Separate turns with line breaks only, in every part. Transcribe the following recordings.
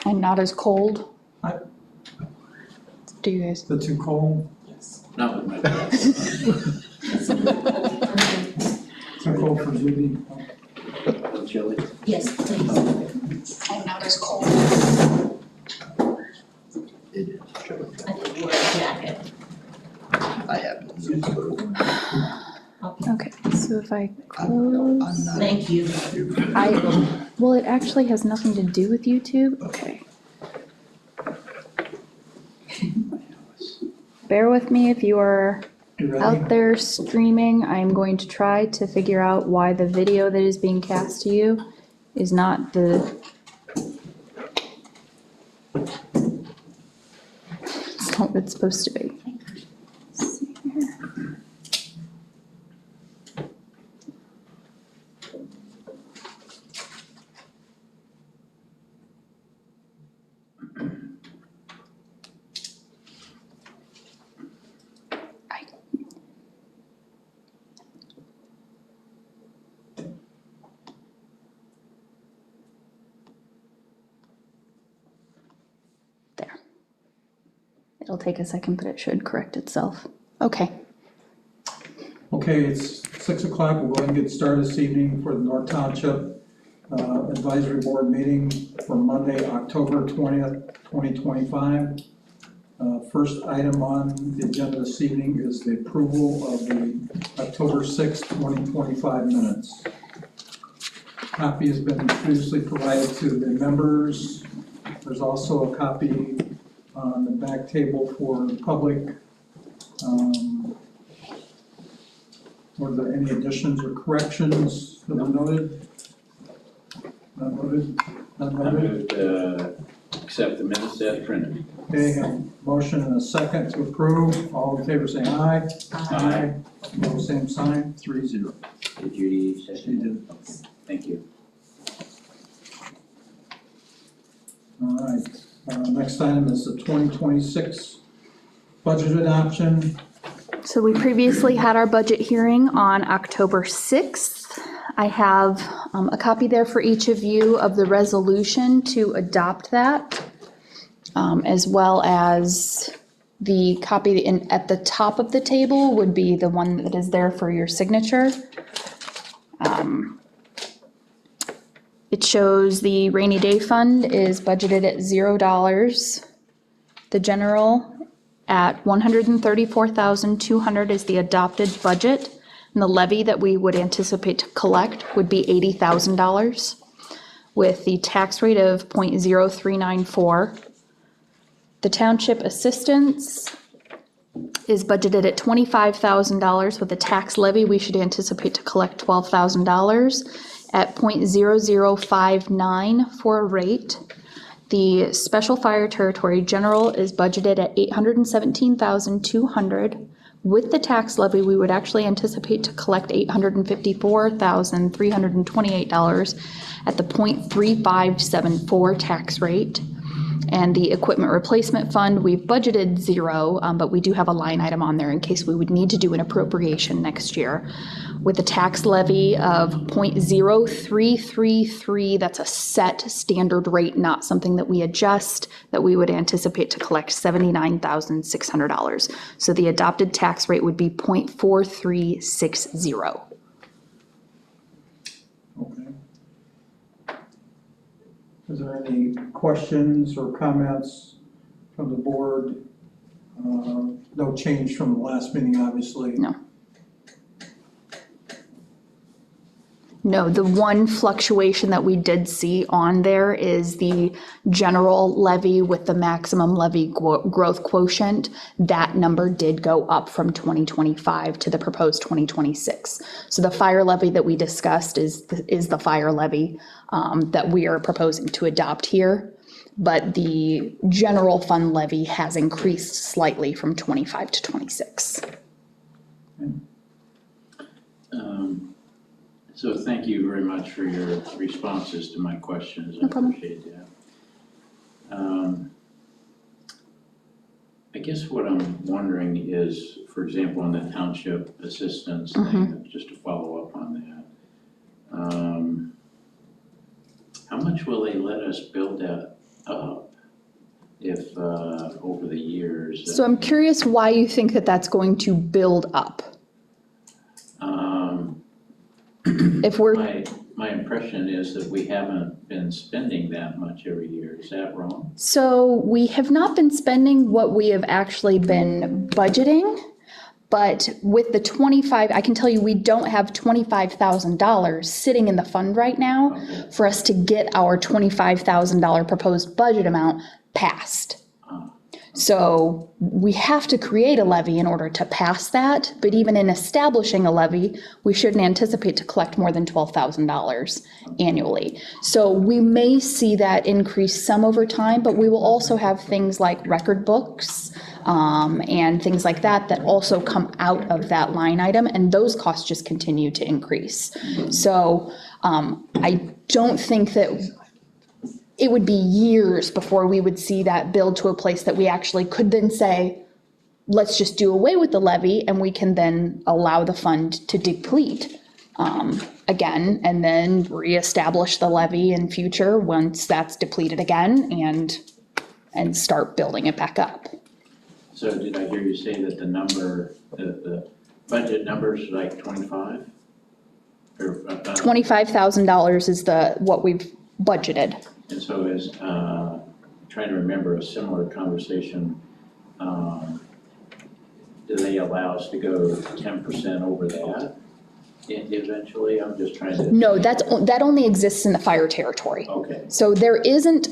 And not as cold?
I-
Do you guys?
The too cold?
Yes.
Not with my breath.
Too cold for Judy?
No chili?
Yes, please.
And not as cold.
It is.
I didn't wear a jacket.
I haven't.
Okay, so if I
I'm
close.
not.
Thank you.
Well, it actually has nothing to do with YouTube. Okay. Bear with me if you are
You ready?
out there streaming. I'm going to try to figure out why the video that is being cast to you is not the. It's not what it's supposed to be. Let's see here. I- There. It'll take a second, but it should correct itself. Okay.
Okay, it's 6 o'clock. We'll go ahead and get started this evening for the North Township Advisory Board meeting for Monday, October 20th, 2025. First item on the agenda this evening is the approval of the October 6th, 2025 minutes. Copy has been previously provided to the members. There's also a copy on the back table for the public. Were there any additions or corrections that were noted? Not noted? Not
I
noted?
moved, accept the minutes as printed.
Okay, a motion and a second to approve. All in favor say aye.
Aye.
Opposed, same sign, 3-0.
Did Judy
She
second?
did.
Okay, thank you.
All right, next item is the 2026 budget adoption.
So we previously had our budget hearing on October 6th. I have a copy there for each of you of the resolution to adopt that, as well as the copy at the top of the table would be the one that is there for your signature. It shows the rainy day fund is budgeted at $0. The general at $134,200 is the adopted budget. And the levy that we would anticipate to collect would be $80,000 with the tax rate of 0.0394. The township assistance is budgeted at $25,000 with a tax levy. We should anticipate to collect $12,000 at 0.0059 for a rate. The special fire territory general is budgeted at $817,200. With the tax levy, we would actually anticipate to collect $854,328 at the 0.3574 tax rate. And the equipment replacement fund, we've budgeted $0, but we do have a line item on there in case we would need to do an appropriation next year. With a tax levy of 0.0333, that's a set standard rate, not something that we adjust, that we would anticipate to collect $79,600. So the adopted tax rate would be 0.4360.
Okay. Is there any questions or comments from the board? No change from the last meeting, obviously.
No. No, the one fluctuation that we did see on there is the general levy with the maximum levy growth quotient. That number did go up from 2025 to the proposed 2026. So the fire levy that we discussed is the fire levy that we are proposing to adopt here. But the general fund levy has increased slightly from 25 to 26.
So thank you very much for your responses to my questions.
No problem.
I appreciate that. I guess what I'm wondering is, for example, on the township assistance thing, just to follow up on that. How much will they let us build that up if, over the years.
So I'm curious why you think that that's going to build up. If we're,
My impression is that we haven't been spending that much every year. Is that wrong?
so we have not been spending what we have actually been budgeting, but with the 25, I can tell you we don't have $25,000 sitting in the fund right now
Okay.
for us to get our $25,000 proposed budget amount passed. So we have to create a levy in order to pass that, but even in establishing a levy, we shouldn't anticipate to collect more than $12,000 annually. So we may see that increase some over time, but we will also have things like record books and things like that that also come out of that line item, and those costs just continue to increase. So I don't think that it would be years before we would see that build to a place that we actually could then say, let's just do away with the levy and we can then allow the fund to deplete again, and then reestablish the levy in future once that's depleted again and start building it back up.
So did I hear you say that the budget number is like 25? Or,
$25,000 is what we've budgeted.
And so is, trying to remember a similar conversation, do they allow us to go 10% over that eventually? I'm just trying to.
No, that only exists in the fire territory.
Okay,
So there isn't,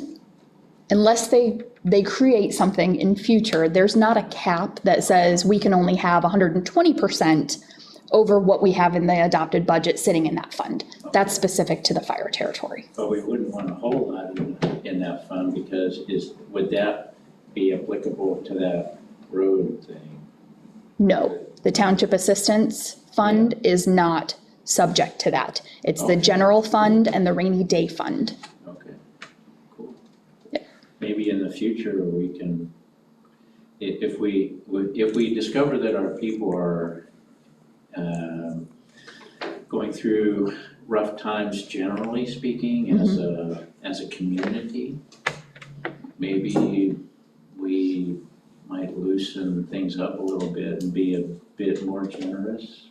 unless they create something in future, there's not a cap that says we can only have 120% over what we have in the adopted budget sitting in that fund. That's specific to the fire territory.
but we wouldn't want a whole lot in that fund because would that be applicable to that road thing?
No, the township assistance fund is not subject to that. It's the
Okay.
general fund and the rainy day fund.
Okay, cool.
Yep.
Maybe in the future we can, if we discover that our people are going through rough times, generally speaking, as a community, maybe we might loosen things up a little bit and be a bit more generous.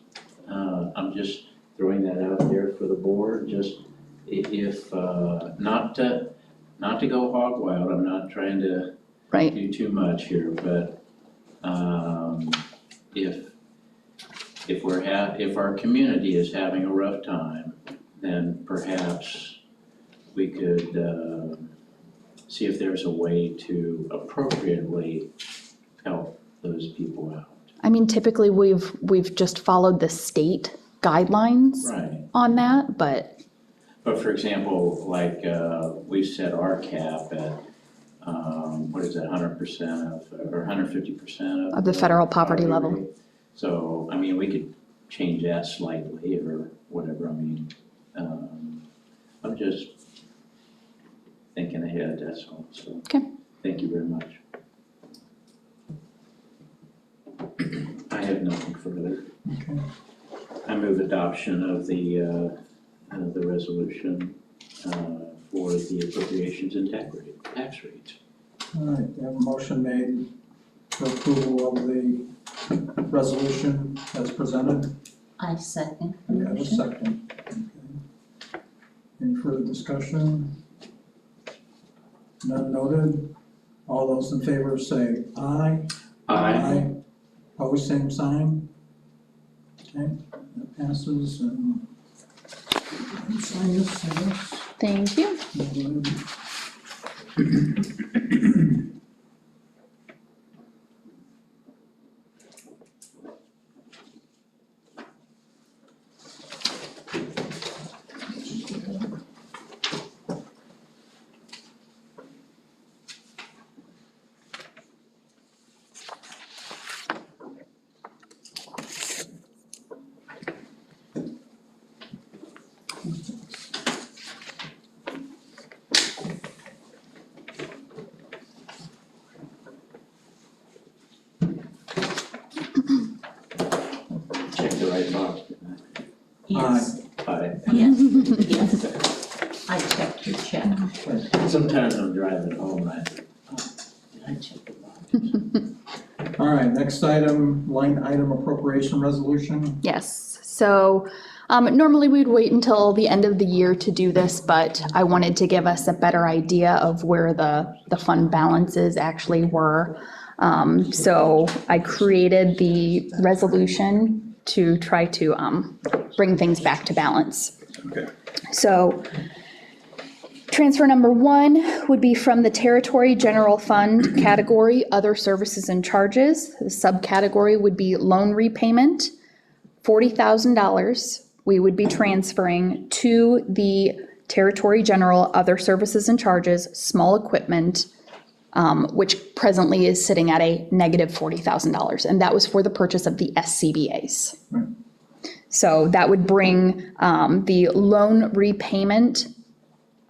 I'm just throwing that out there for the board, just if, not to go hog wild, I'm not trying to
Right.
do too much here, but if our community is having a rough time, then perhaps we could see if there's a way to appropriately help those people out.
I mean, typically we've just followed the state guidelines
Right.
on that, but
But for example, like, we set our cap at, what is that, 100% of, or 150%
Of the federal poverty level.
rate. So, I mean, we could change that slightly or whatever, I mean, I'm just thinking ahead, that's all, so.
Okay.
Thank you very much. I have nothing further.
Okay.
I move adoption of the resolution for the appropriations and tax rates.
All right, we have a motion made for approval of the resolution as presented.
I second the
We have a
motion.
second. Okay. Any further discussion? None noted. All those in favor say aye. Opposed, same sign. Okay, that passes and sign this, I guess.
thank you.
Check the right box, didn't
Yes,
I? Aye.
yes, yes. I checked your check.
Sometimes I'm driving home, I thought, oh, did I check the box?
All right, next item, line item appropriation resolution.
Yes, so normally we'd wait until the end of the year to do this, but I wanted to give us a better idea of where the fund balances actually were. So I created the resolution to try to bring things back to balance.
Okay.
So transfer number 1 would be from the Territory General Fund category, Other Services and Charges. The subcategory would be loan repayment, $40,000 we would be transferring to the Territory General Other Services and Charges, small equipment, which presently is sitting at a negative $40,000, and that was for the purchase of the SCBA's.
Right.
So that would bring the loan repayment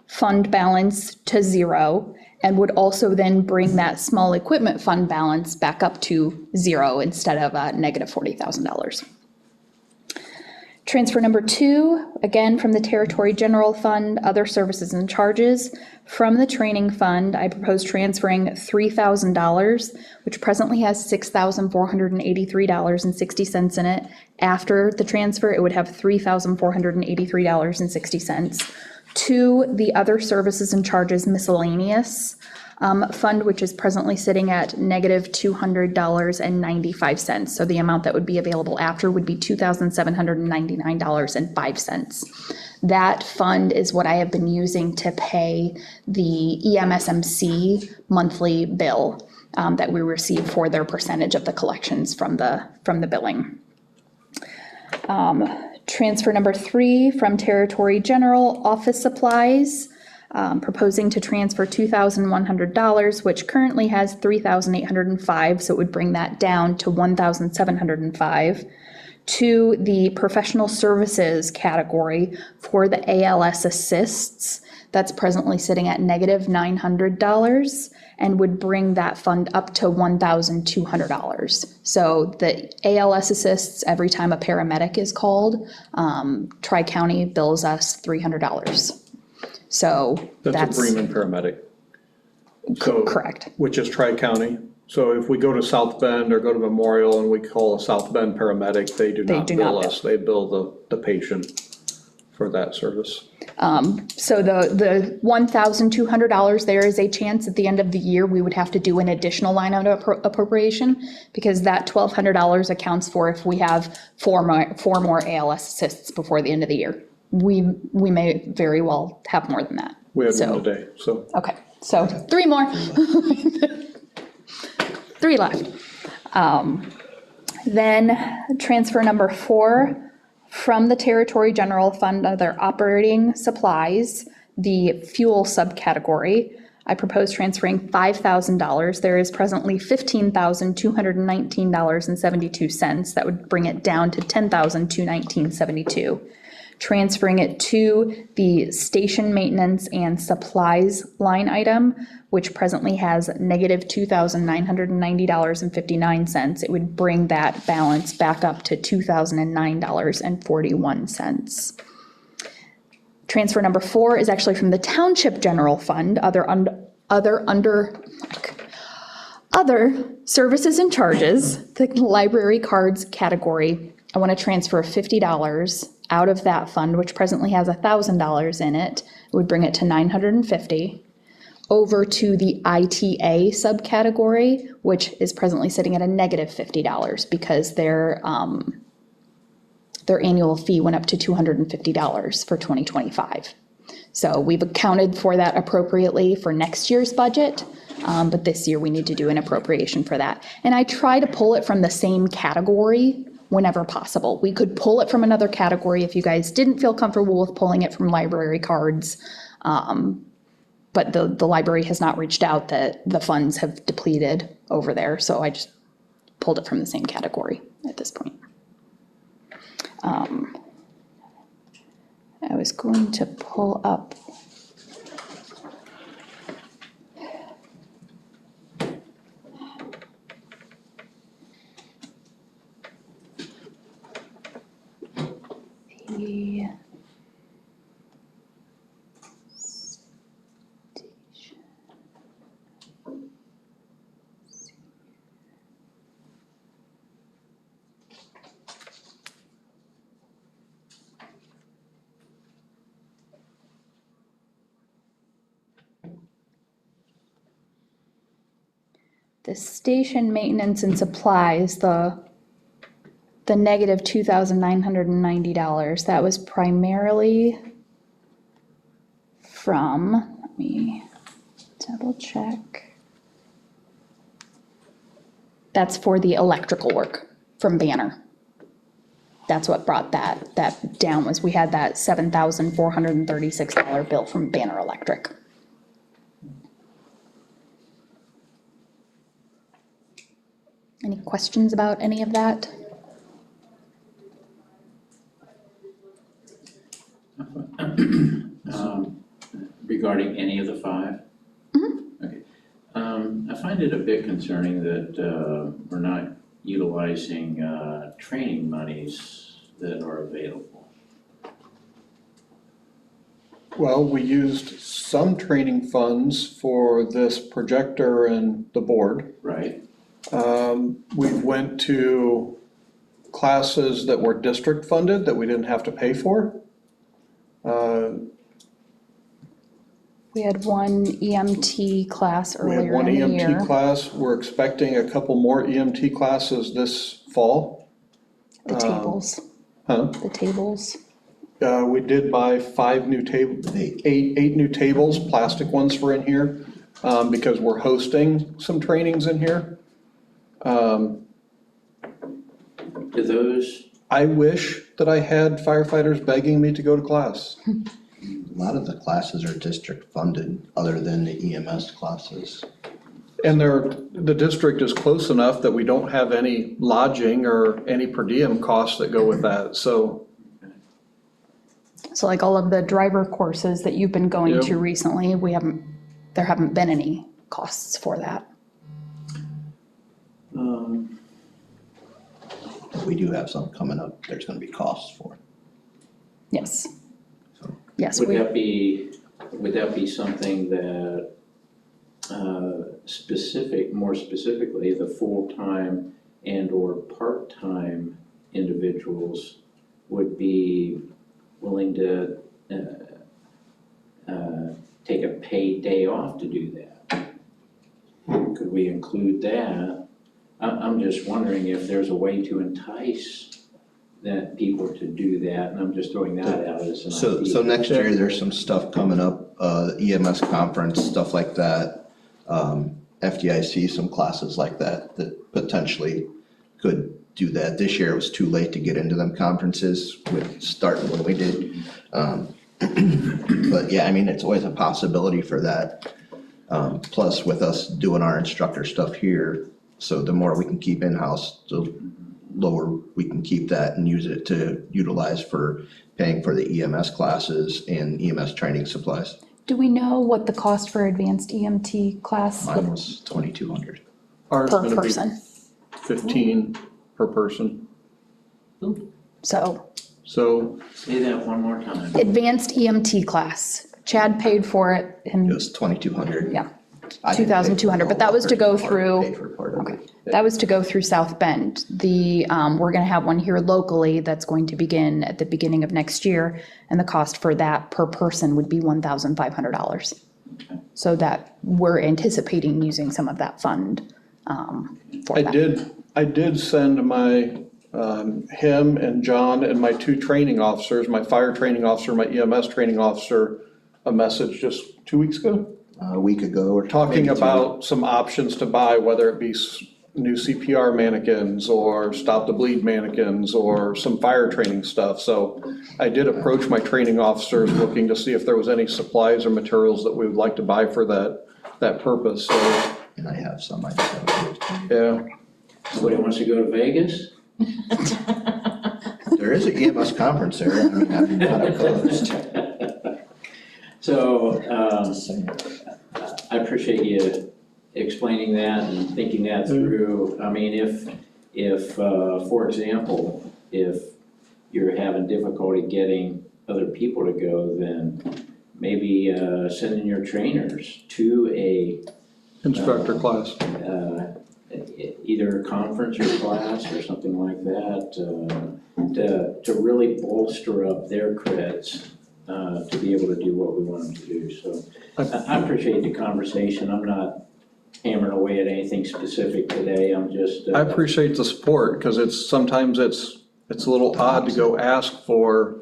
fund balance to 0, and would also then bring that small equipment fund balance back up to 0 instead of a negative $40,000. Transfer number 2, again from the Territory General Fund, Other Services and Charges. From the Training Fund, I propose transferring $3,000, which presently has $6,483.60 in it. After the transfer, it would have $3,483.60 to the Other Services and Charges Miscellaneous fund, which is presently sitting at negative $200.95. So the amount that would be available after would be $2,799.05. That fund is what I have been using to pay the EMSMC monthly bill that we receive for their percentage of the collections from the billing. Transfer number 3 from Territory General Office Supplies. Proposing to transfer $2,100, which currently has $3,805, so it would bring that down to $1,705, to the Professional Services category for the ALS Assists. That's presently sitting at negative $900, and would bring that fund up to $1,200. So the ALS Assists, every time a paramedic is called, Tri-County bills us $300. So
That's a Bremen paramedic. So,
correct.
which is Tri-County. So if we go to South Bend or go to Memorial and we call a South Bend paramedic, they do not bill us. They bill the patient for that service.
So the $1,200, there is a chance at the end of the year we would have to do an additional line item appropriation, because that $1,200 accounts for if we have four more ALS assists before the end of the year. We may very well have more than that.
We had one today, so.
Okay, so 3 more. 3 left. Then transfer number 4 from the Territory General Fund, other operating supplies, the fuel subcategory. I propose transferring $5,000. There is presently $15,219.72. That would bring it down to $10,219.72. Transferring it to the station maintenance and supplies line item, which presently has negative $2,990.59. It would bring that balance back up to $2,009.41. Transfer number 4 is actually from the Township General Fund, other services and charges, the library cards category. I want to transfer $50 out of that fund, which presently has $1,000 in it. It would bring it to $950, over to the ITA subcategory, which is presently sitting at a negative $50 because their annual fee went up to $250 for 2025. So we've accounted for that appropriately for next year's budget, but this year we need to do an appropriation for that. And I try to pull it from the same category whenever possible. We could pull it from another category if you guys didn't feel comfortable with pulling it from library cards. But the library has not reached out that the funds have depleted over there, so I just pulled it from the same category at this point. I was going to pull up the station. The station maintenance and supplies, the negative $2,990, that was primarily from, let me double check. That's for the electrical work from Banner. That's what brought that down, was we had that $7,436 bill from Banner Electric. Any questions about any of that?
Regarding any of the five? Okay. I find it a bit concerning that we're not utilizing training monies that are available.
Well, we used some training funds for this projector and the board.
Right?
We went to classes that were district funded that we didn't have to pay for.
We had one EMT class
We had
earlier
one
in the
EMT
year.
class. We're expecting a couple more EMT classes this fall.
The tables,
Huh?
the tables.
We did buy 5 new eight new tables, plastic ones were in here, because we're hosting some trainings in here.
Do those,
I wish that I had firefighters begging me to go to class.
A lot of the classes are district funded, other than the EMS classes.
And the district is close enough that we don't have any lodging or any per diem costs that go with that, so.
So like all of the driver courses that you've been going
Yep.
to recently, there haven't been any costs for that.
We do have some coming up, there's gonna be costs for.
Yes. Yes,
would that be something that more specifically, the full-time and or part-time individuals would be willing to take a paid day off to do that? Could we include that? I'm just wondering if there's a way to entice that people to do that, and I'm just throwing that out as an idea.
So next year, there's some stuff coming up, EMS conference, stuff like that. FDIC, some classes like that potentially could do that. This year, it was too late to get into them conferences with starting when we did. But yeah, I mean, it's always a possibility for that. Plus with us doing our instructor stuff here, so the more we can keep in-house, the lower we can keep that and use it to utilize for paying for the EMS classes and EMS training supplies.
do we know what the cost for advanced EMT class
Mine was $2,200.
Ours is
per
gonna be
person?
15 per person.
So
So
Say that one more time.
advanced EMT class, Chad paid for it
It
and,
was $2,200.
yeah,
I didn't pay for
2,200, but
all
that was to
of it.
go
Mark
through.
paid for part of it.
That was to go through South Bend. We're gonna have one here locally that's going to begin at the beginning of next year, and the cost for that per person would be $1,500. So that we're anticipating using some of that fund, for that.
I did send my, him and John and my 2 training officers, my fire training officer, my EMS training officer, a message just 2 weeks ago,
A week ago or
talking
maybe two.
about some options to buy, whether it be new CPR mannequins or stop the bleed mannequins or some fire training stuff. So I did approach my training officers looking to see if there was any supplies or materials that we would like to buy for that purpose, so,
And I have some, I just haven't used.
yeah.
Somebody wants to go to Vegas?
There is an EMS conference there, I mean, I'm not opposed.
So, I appreciate you explaining that and thinking that through. I mean, if, for example, if you're having difficulty getting other people to go, then maybe, sending your trainers to a,
Instructor class.
either a conference or class or something like that, to really bolster up their creds, to be able to do what we want them to do. So I appreciate the conversation. I'm not hammering away at anything specific today, I'm just.
I appreciate the support, because sometimes it's a little odd to go ask for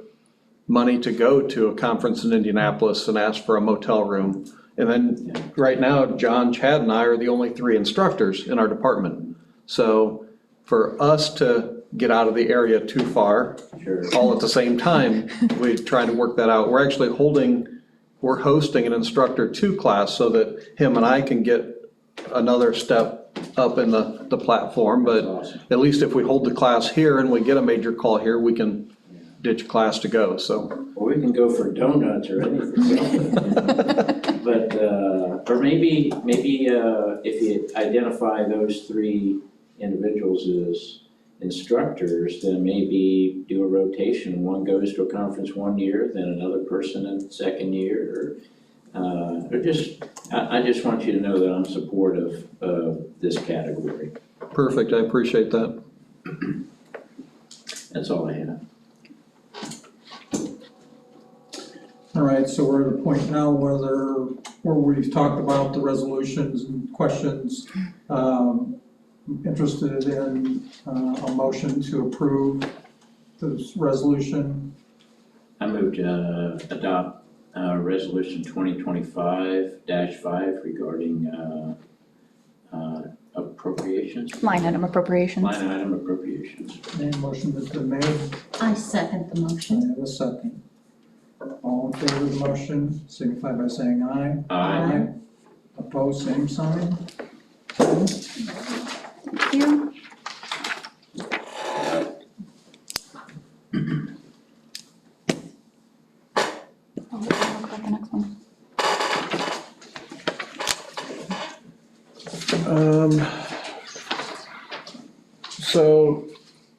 money to go to a conference in Indianapolis and ask for a motel room. And then, right now, John, Chad, and I are the only 3 instructors in our department. So for us to get out of the area too far,
Sure.
all at the same time, we try to work that out. We're actually hosting an instructor 2 class so that him and I can get another step up in the platform. But
Awesome.
at least if we hold the class here and we get a major call here, we can ditch class to go, so.
Well, we can go for donuts or anything. But, or maybe if you identify those 3 individuals as instructors, then maybe do a rotation. One goes to a conference 1 year, then another person in second year, or just, I just want you to know that I'm supportive of this category.
Perfect, I appreciate that.
That's all I have.
All right, so we're at a point now where we've talked about the resolutions and questions. Interested in a motion to approve this resolution.
I move to adopt resolution 2025-5 regarding appropriations.
Line item appropriations.
Line item appropriations.
A motion that's been made,
I second the
I
motion.
have a second. All in favor of the motion, signify by saying aye.
Aye.
Opposed, same sign.
Thank you. Oh, look at the next one.
So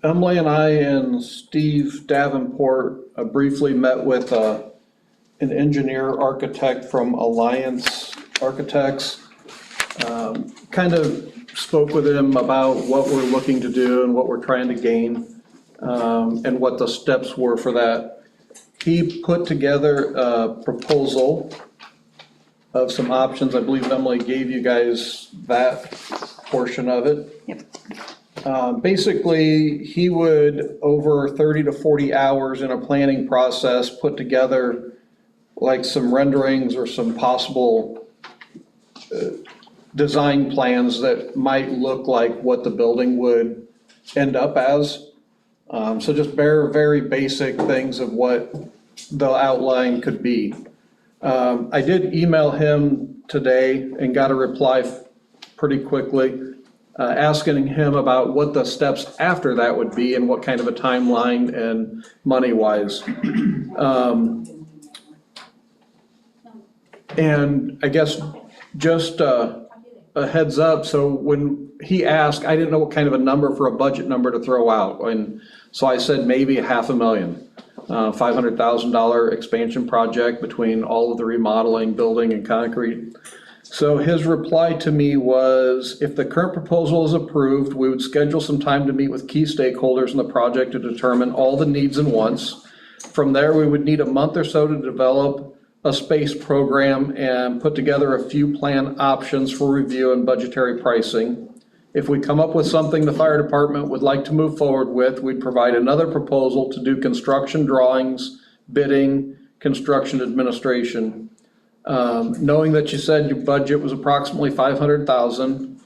Emily and I and Steve Davenport briefly met with an engineer architect from Alliance Architects. Kind of spoke with him about what we're looking to do and what we're trying to gain, and what the steps were for that. He put together a proposal of some options. I believe Emily gave you guys that portion of it.
Yep.
Basically, he would, over 30 to 40 hours in a planning process, put together like some renderings or some possible design plans that might look like what the building would end up as. So just very basic things of what the outline could be. I did email him today and got a reply pretty quickly, asking him about what the steps after that would be and what kind of a timeline and money-wise. And I guess just a heads up, so when he asked, I didn't know what kind of a number for a budget number to throw out. And so I said maybe $500,000, $500,000 expansion project between all of the remodeling, building and concrete. So his reply to me was, if the current proposal is approved, we would schedule some time to meet with key stakeholders in the project to determine all the needs and wants. From there, we would need a month or so to develop a space program and put together a few plan options for review and budgetary pricing. If we come up with something the fire department would like to move forward with, we'd provide another proposal to do construction drawings, bidding, construction administration. Knowing that you said your budget was approximately $500,000,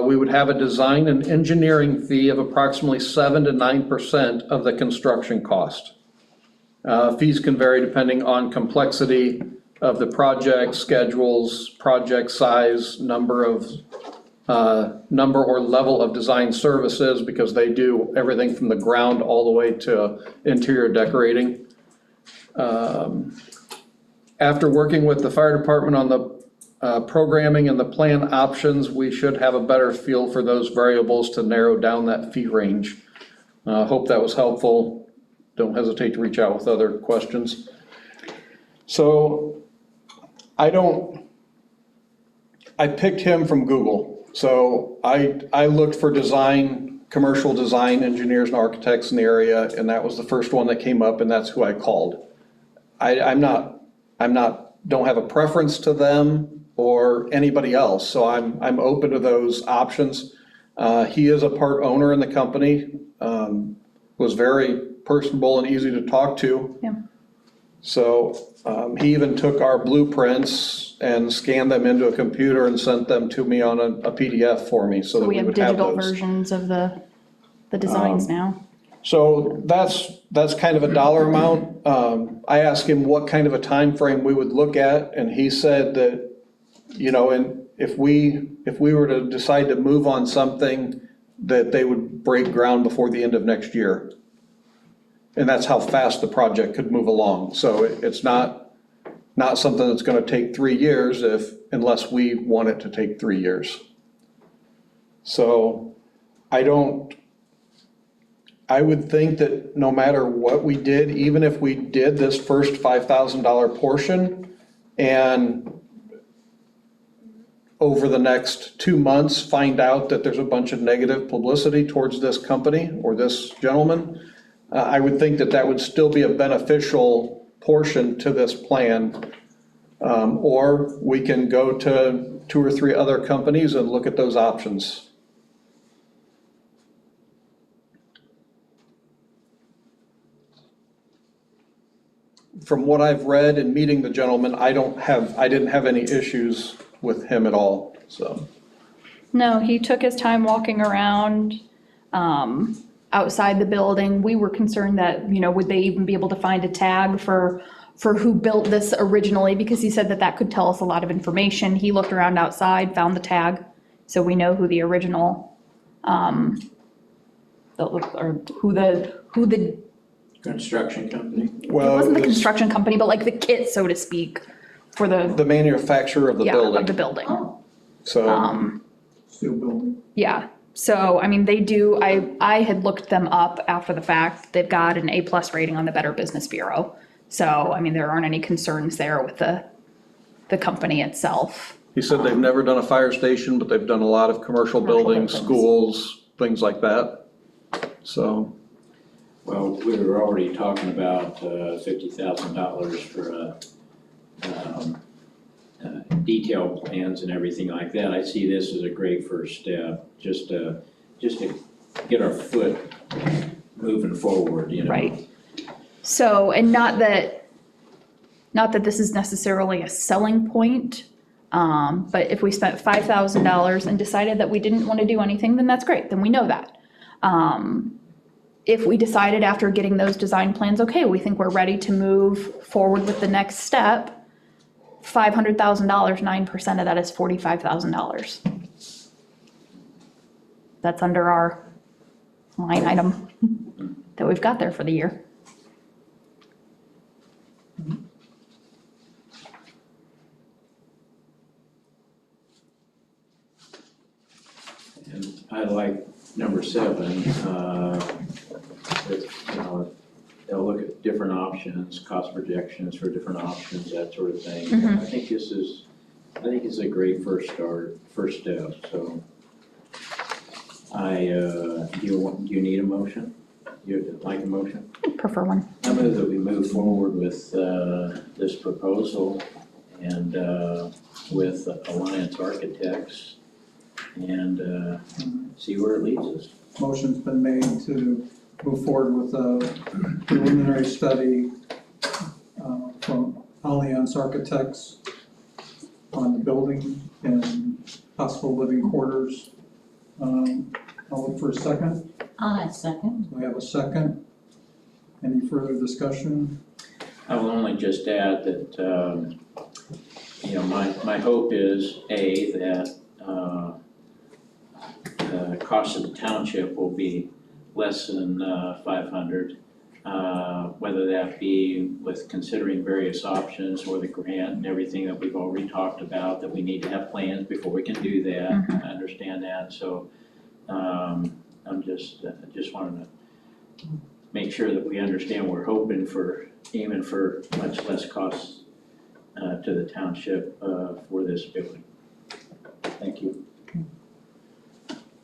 we would have a design and engineering fee of approximately 7 to 9% of the construction cost. Fees can vary depending on complexity of the project, schedules, project size, number or level of design services, because they do everything from the ground all the way to interior decorating. After working with the fire department on the programming and the plan options, we should have a better feel for those variables to narrow down that fee range. Hope that was helpful. Don't hesitate to reach out with other questions. So I picked him from Google. So I looked for commercial design engineers and architects in the area, and that was the first one that came up, and that's who I called. Don't have a preference to them or anybody else, so I'm open to those options. He is a part owner in the company, was very personable and easy to talk to.
Yeah.
So he even took our blueprints and scanned them into a computer and sent them to me on a PDF for me, so
So
that
we
we
have
would have
digital
those.
versions of the designs now.
So that's kind of a dollar amount. I asked him what kind of a time frame we would look at, and he said that, you know, and if we were to decide to move on something, that they would break ground before the end of next year. And that's how fast the project could move along. So it's not something that's gonna take 3 years unless we want it to take 3 years. So I would think that no matter what we did, even if we did this first $5,000 portion and over the next 2 months, find out that there's a bunch of negative publicity towards this company or this gentleman, I would think that that would still be a beneficial portion to this plan. Or we can go to 2 or 3 other companies and look at those options. From what I've read and meeting the gentleman, I didn't have any issues with him at all, so.
No, he took his time walking around, outside the building. We were concerned that, you know, would they even be able to find a tag for who built this originally? Because he said that that could tell us a lot of information. He looked around outside, found the tag, so we know who the original, or who the,
Construction company?
it wasn't the construction company, but like the kit, so to speak, for
The manufacturer of the
yeah,
building.
of the building.
So,
Steel building.
Yeah, so, I mean, they do, I had looked them up after the fact. They've got an A+ rating on the Better Business Bureau. So, I mean, there aren't any concerns there with the company itself.
he said they've never done a fire station, but they've done a lot of commercial buildings,
buildings.
schools, things like that. So,
Well, we were already talking about $50,000 for detailed plans and everything like that. I see this as a great first step, just to get our foot moving forward, you know?
Right. So, and not that this is necessarily a selling point, but if we spent $5,000 and decided that we didn't want to do anything, then that's great, then we know that. If we decided after getting those design plans, okay, we think we're ready to move forward with the next step, $500,000, 9% of that is $45,000. That's under our line item that we've got there for the year.
And I like number 7, you know, they'll look at different options, cost projections for different options, that sort of thing. I think it's a great first step, so. Do you need a motion? You'd like a motion?
Prefer one.
I move that we move forward with this proposal and with Alliance Architects and see where it leads us.
Motion's been made to move forward with a preliminary study from Alliance Architects on the building and possible living quarters. I'll look for a second.
I second.
We have a second. Any further discussion?
I will only just add that, you know, my hope is, A, that the cost of the township will be less than 500, whether that be with considering various options or the grant and everything that we've already talked about, that we need to have plans before we can do that. I understand that, so I'm just wanted to make sure that we understand we're aiming for much less costs to the township for this building. Thank you.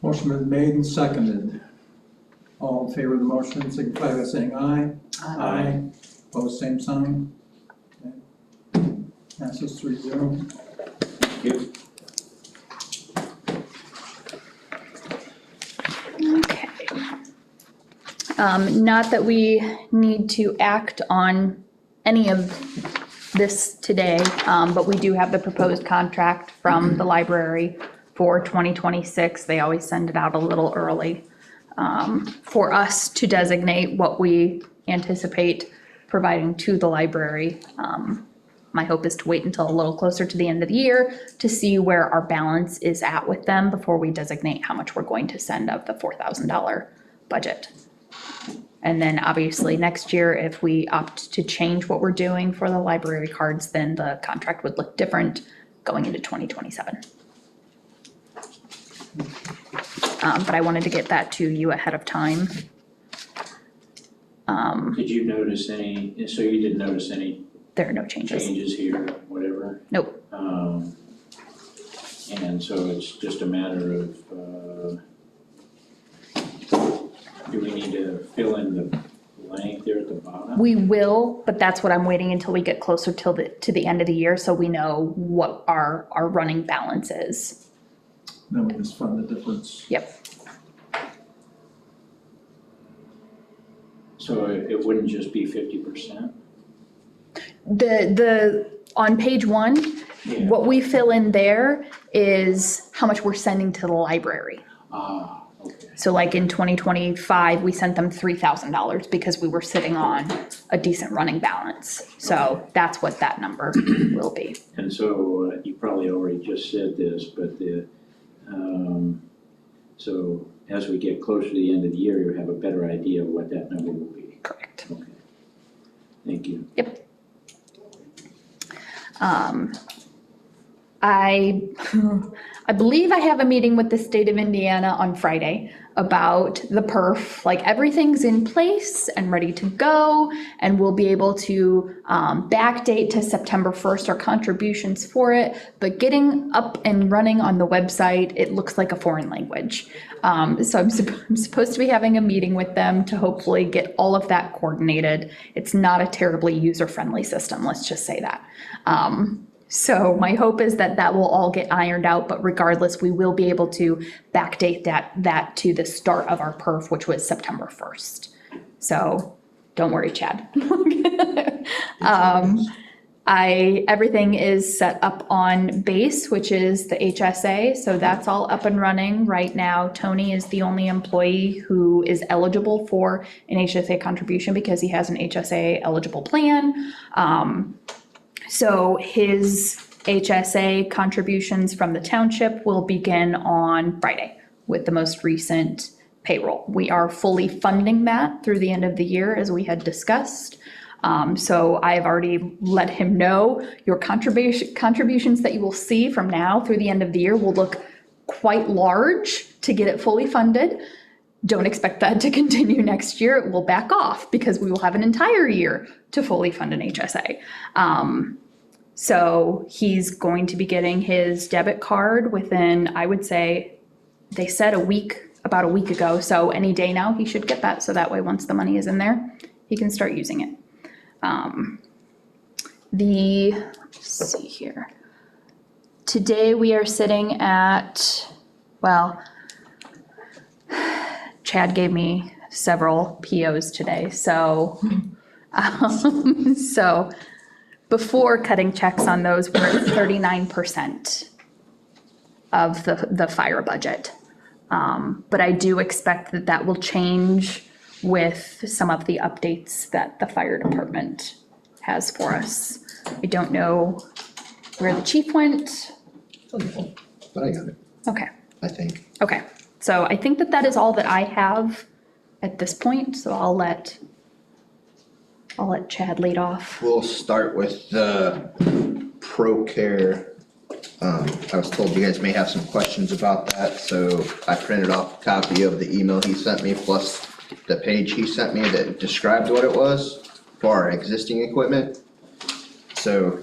Motion been made and seconded. All in favor of the motion, signify by saying aye.
Aye.
Opposed, same sign. Okay. Passes 3-0.
Thank you.
Okay. Not that we need to act on any of this today, but we do have the proposed contract from the library for 2026. They always send it out a little early for us to designate what we anticipate providing to the library. My hope is to wait until a little closer to the end of the year to see where our balance is at with them before we designate how much we're going to send of the $4,000 budget. And then obviously next year, if we opt to change what we're doing for the library cards, then the contract would look different going into 2027. But I wanted to get that to you ahead of time.
Did you notice any, so you didn't notice any
There are no changes.
changes here, whatever?
Nope.
And so it's just a matter of, do we need to fill in the blank there at the bottom?
We will, but that's what I'm waiting until we get closer to the end of the year, so we know what our running balance is.
Then we just fund the difference.
Yep.
So it wouldn't just be 50%?
On page 1,
Yeah.
what we fill in there is how much we're sending to the library.
Ah, okay.
So like in 2025, we sent them $3,000 because we were sitting on a decent running balance. So that's what that number will be.
And so you probably already just said this, but so as we get closer to the end of the year, you have a better idea of what that number will be.
Correct.
Okay. Thank you.
Yep. I believe I have a meeting with the state of Indiana on Friday about the perf. Like everything's in place and ready to go, and we'll be able to backdate to September 1st our contributions for it. But getting up and running on the website, it looks like a foreign language. So I'm supposed to be having a meeting with them to hopefully get all of that coordinated. It's not a terribly user-friendly system, let's just say that. So my hope is that that will all get ironed out, but regardless, we will be able to backdate that to the start of our perf, which was September 1st. So don't worry, Chad. Everything is set up on base, which is the HSA, so that's all up and running right now. Tony is the only employee who is eligible for an HSA contribution because he has an HSA eligible plan. So his HSA contributions from the township will begin on Friday with the most recent payroll. We are fully funding that through the end of the year, as we had discussed. So I've already let him know your contributions that you will see from now through the end of the year will look quite large to get it fully funded. Don't expect that to continue next year. It will back off because we will have an entire year to fully fund an HSA. So he's going to be getting his debit card within, I would say, they said about a week ago. So any day now he should get that. So that way, once the money is in there, he can start using it. Let's see here. Today we are sitting at, well, Chad gave me several POs today, so before cutting checks on those, we're at 39% of the fire budget. But I do expect that will change with some of the updates that the fire department has for us. I don't know where the chief went.
But I got it,
Okay.
I think.
Okay, so I think that is all that I have at this point, so I'll let Chad lead off.
We'll start with the ProCare. I was told you guys may have some questions about that, so I printed off a copy of the email he sent me, plus the page he sent me that described what it was for our existing equipment. So,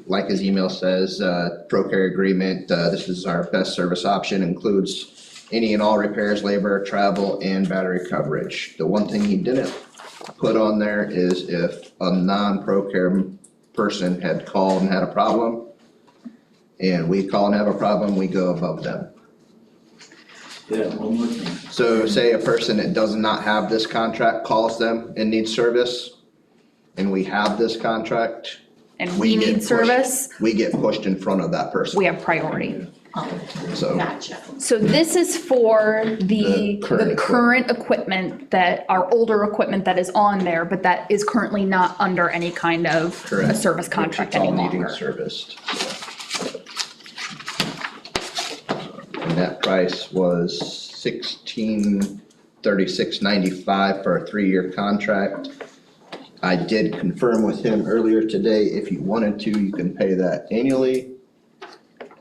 like his email says, ProCare agreement, this is our best service option, includes any and all repairs, labor, travel, and battery coverage. The one thing he didn't put on there is if a non-ProCare person had called and had a problem, and we call and have a problem, we go above them.
Yeah, one more thing.
So say a person that does not have this contract calls them and needs service, and we have this contract,
And
we
we
get
need
pushed.
service,
we get pushed in front of that person,
we have priority.
so.
Gotcha.
So this is for
The current
the current equipment that, our older equipment that is on there, but that is currently not under any kind of a
Correct.
service contract
It's
any
all needing
longer.
serviced. And that price was $1636.95 for a 3-year contract. I did confirm with him earlier today, if you wanted to, you can pay that annually.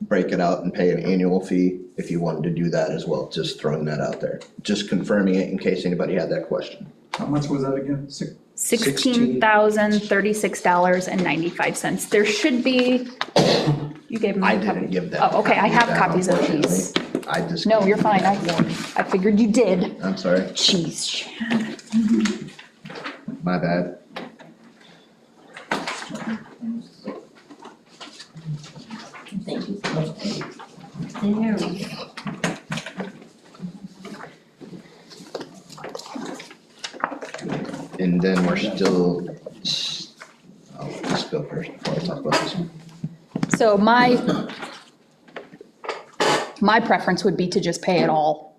Break it out and pay an annual fee if you wanted to do that as well, just throwing that out there. Just confirming it in case anybody had that question.
How much was that again?
$16,036.95. There should be, you gave me
I
a
didn't
copy.
give that.
Oh, okay, I have
that,
copies of these.
unfortunately. I just.
No, you're fine, I figured you did.
I'm sorry,
Jeez, Chad.
my bad.
Thank you. There we go.
And then we're still, I'll just go first before I talk about this one.
So my preference would be to just pay it all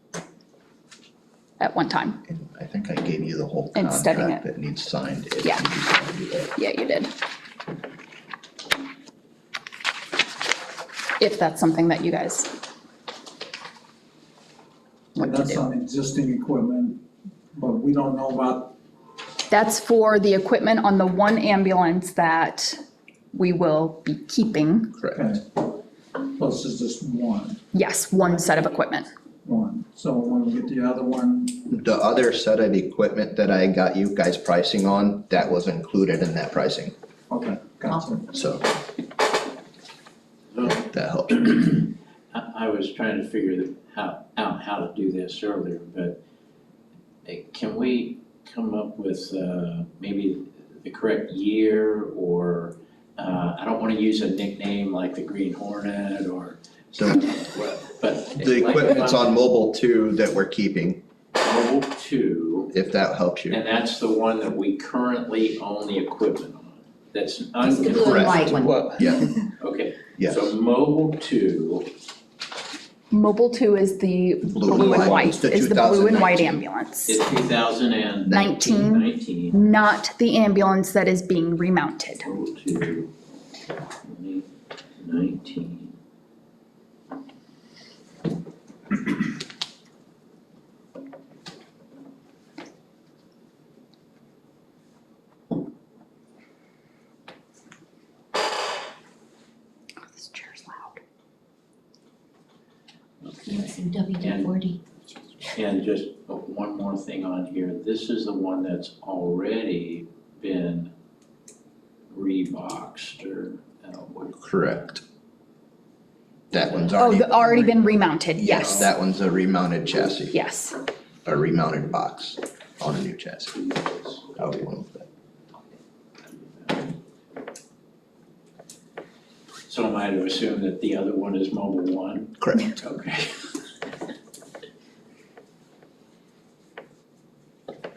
at one time.
And I think I gave you the whole
And studying
contract
it.
that needs signed. if
Yeah.
you wanna do that.
Yeah, you did. If that's something that you guys want to
That's
do.
on existing equipment, but we don't know about,
That's for the equipment on the one ambulance that we will be keeping.
Correct.
okay. Plus is just one.
Yes, one set of equipment.
So when we get the other one,
The other set of equipment that I got you guys pricing on, that was included in that pricing,
okay, gotcha.
so
So,
that helps.
I was trying to figure out how to do this earlier, but can we come up with maybe the correct year, or I don't want to use a nickname like the Green Hornet or,
So
but.
the equipment's on mobile two that we're keeping,
Mobile 2,
if that helps you.
and that's the one that we currently own the equipment on. That's
It's the blue and
unconfirmed.
white one.
Well,
Yeah,
Okay,
yes.
so Mobile 2,
Mobile 2 is the blue and white,
It's the
is the blue and white
2019.
ambulance.
is 2019.
19, not the ambulance that is being remounted.
Mobile 2, 2019.
This chair's loud.
It's in WD-40.
And just one more thing on here, this is the one that's already been reboxed or, what,
Correct. That one's
Oh,
already.
already been remounted,
Yes,
yes.
that one's a remounted chassis,
Yes.
a remounted box on a new chassis. How we went with that.
so am I to assume that the other one is Mobile 1?
Correct.
Okay.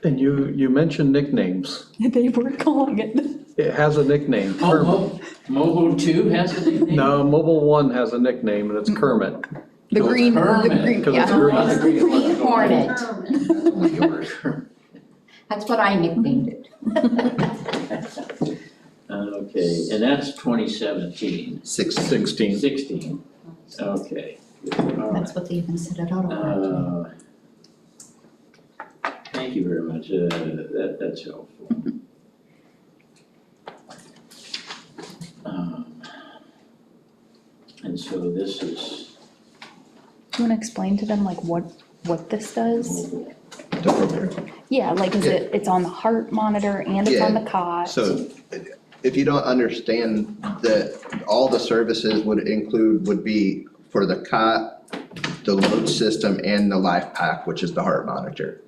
and you mentioned nicknames.
They were calling it.
It has a nickname, Kermit.
Oh, Mobile 2 has a nickname?
No, Mobile One has a nickname, and it's Kermit.
The
Oh,
green, the
Herman.
green,
'Cause it's
yeah.
green.
It's the Green Hornet.
Only yours.
That's what I nicknamed it.
Okay, and that's 2017,
16.
16, okay. All right.
That's what they even said it out of.
Thank you very much, that's helpful. And so this is
Do you wanna explain to them like what this does?
mobile.
The program.
Yeah, like is it, it's on the heart monitor and it's on the cot?
So if you don't understand that all the services would be for the cot, the load system, and the life pack, which is the heart monitor.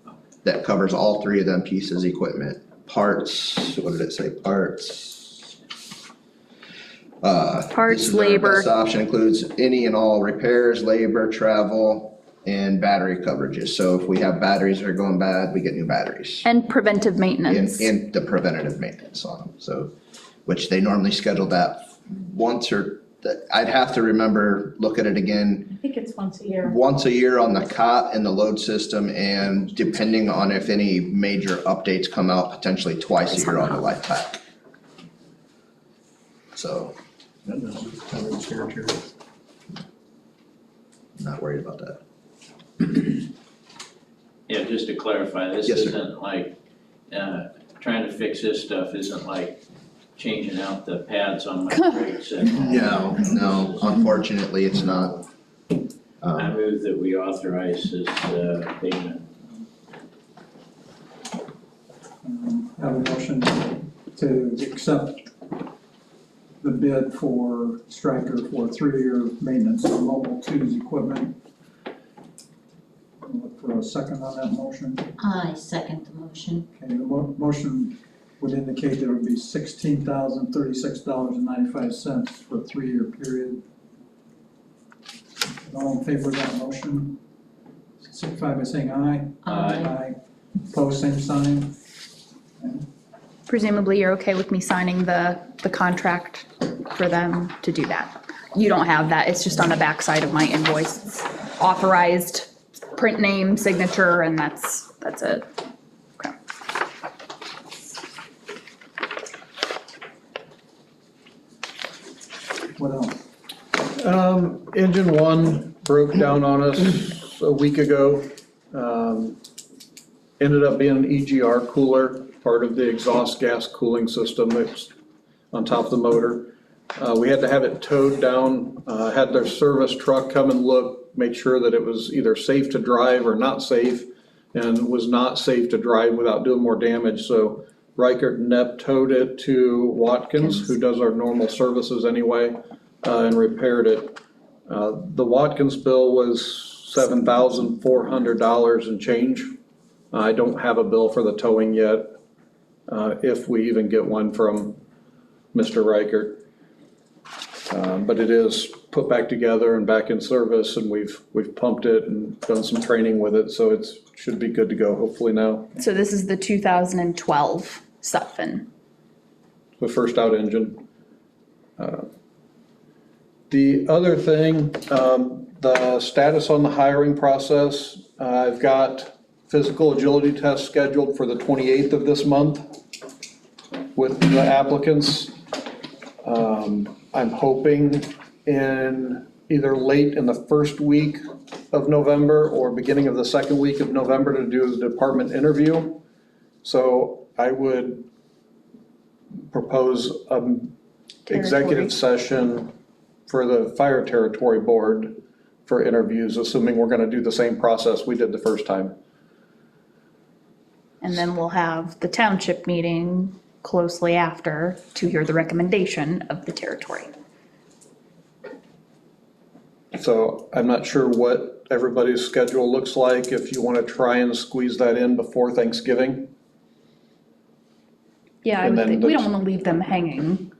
That covers all three of them pieces of equipment. Parts, what did it say, parts?
Parts,
This is our
labor.
best option includes any and all repairs, labor, travel, and battery coverages. So if we have batteries that are going bad, we get new batteries.
And preventive maintenance.
And the preventative maintenance on them, so, which they normally schedule that once or, I'd have to remember, look at it again,
I think it's once a year.
once a year on the cot and the load system, and depending on if any major updates come out, potentially twice a year on the life pack. So, not worried about that.
Yeah, just to clarify, this
Yes, sir.
isn't like, trying to fix this stuff isn't like changing out the pads on my brakes at home.
No, unfortunately, it's not.
I move that we authorize this, payment.
Have a motion to accept the bid for Stryker for 3-year maintenance of mobile tools equipment. Look for a second on that motion.
I second the motion.
Okay, the motion would indicate there would be $16,036.95 for a 3-year period. All in favor of that motion, signify by saying aye.
Aye.
Pose same sign.
Presumably you're okay with me signing the contract for them to do that. You don't have that, it's just on the backside of my invoice. It's authorized, print name, signature, and that's it. Okay.
What else?
Engine one broke down on us a week ago. Ended up being an EGR cooler, part of the exhaust gas cooling system that's on top of the motor. We had to have it towed down, had their service truck come and look, make sure that it was either safe to drive or not safe, and was not safe to drive without doing more damage. So Reichert and Nepp towed it to Watkins, who does our normal services anyway, and repaired it. The Watkins bill was $7,400 and change. I don't have a bill for the towing yet, if we even get one from Mr. Reichert. But it is put back together and back in service, and we've pumped it and done some training with it, so it should be good to go hopefully now.
So this is the 2012 stuff and
The first out engine. The other thing, the status on the hiring process, I've got physical agility tests scheduled for the 28th of this month with the applicants. I'm hoping in either late in the first week of November or beginning of the second week of November to do the department interview. So I would propose executive session for the fire territory board for interviews, assuming we're gonna do the same process we did the first time.
and then we'll have the township meeting closely after to hear the recommendation of the territory.
So I'm not sure what everybody's schedule looks like, if you wanna try and squeeze that in before Thanksgiving.
Yeah, I
And
would
then
think, we
the-
don't wanna leave them hanging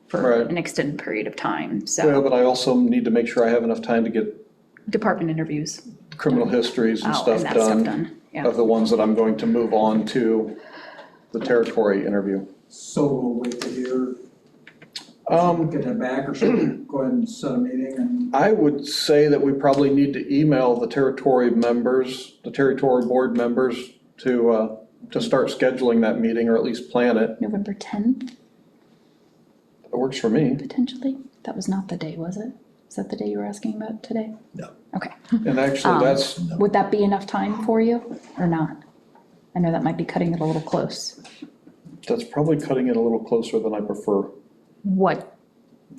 for
Right.
an extended period of time,
Well,
so,
but I also need to make sure I have enough time to get
department interviews.
criminal histories and
Oh,
stuff
and that stuff
done
done, yeah.
of the ones that I'm going to move on to the territory interview.
So we'll wait to hear,
Um,
get that back, or should we go ahead and set a meeting and?
I would say that we probably need to email the territory members, the territory board members to start scheduling that meeting, or at least plan it.
November 10th,
It works for me.
potentially? That was not the day, was it? Is that the day you were asking about today?
No.
Okay.
And actually, that's,
Would that be enough time for you, or not? I know that might be cutting it a little close.
that's probably cutting it a little closer than I prefer.
What,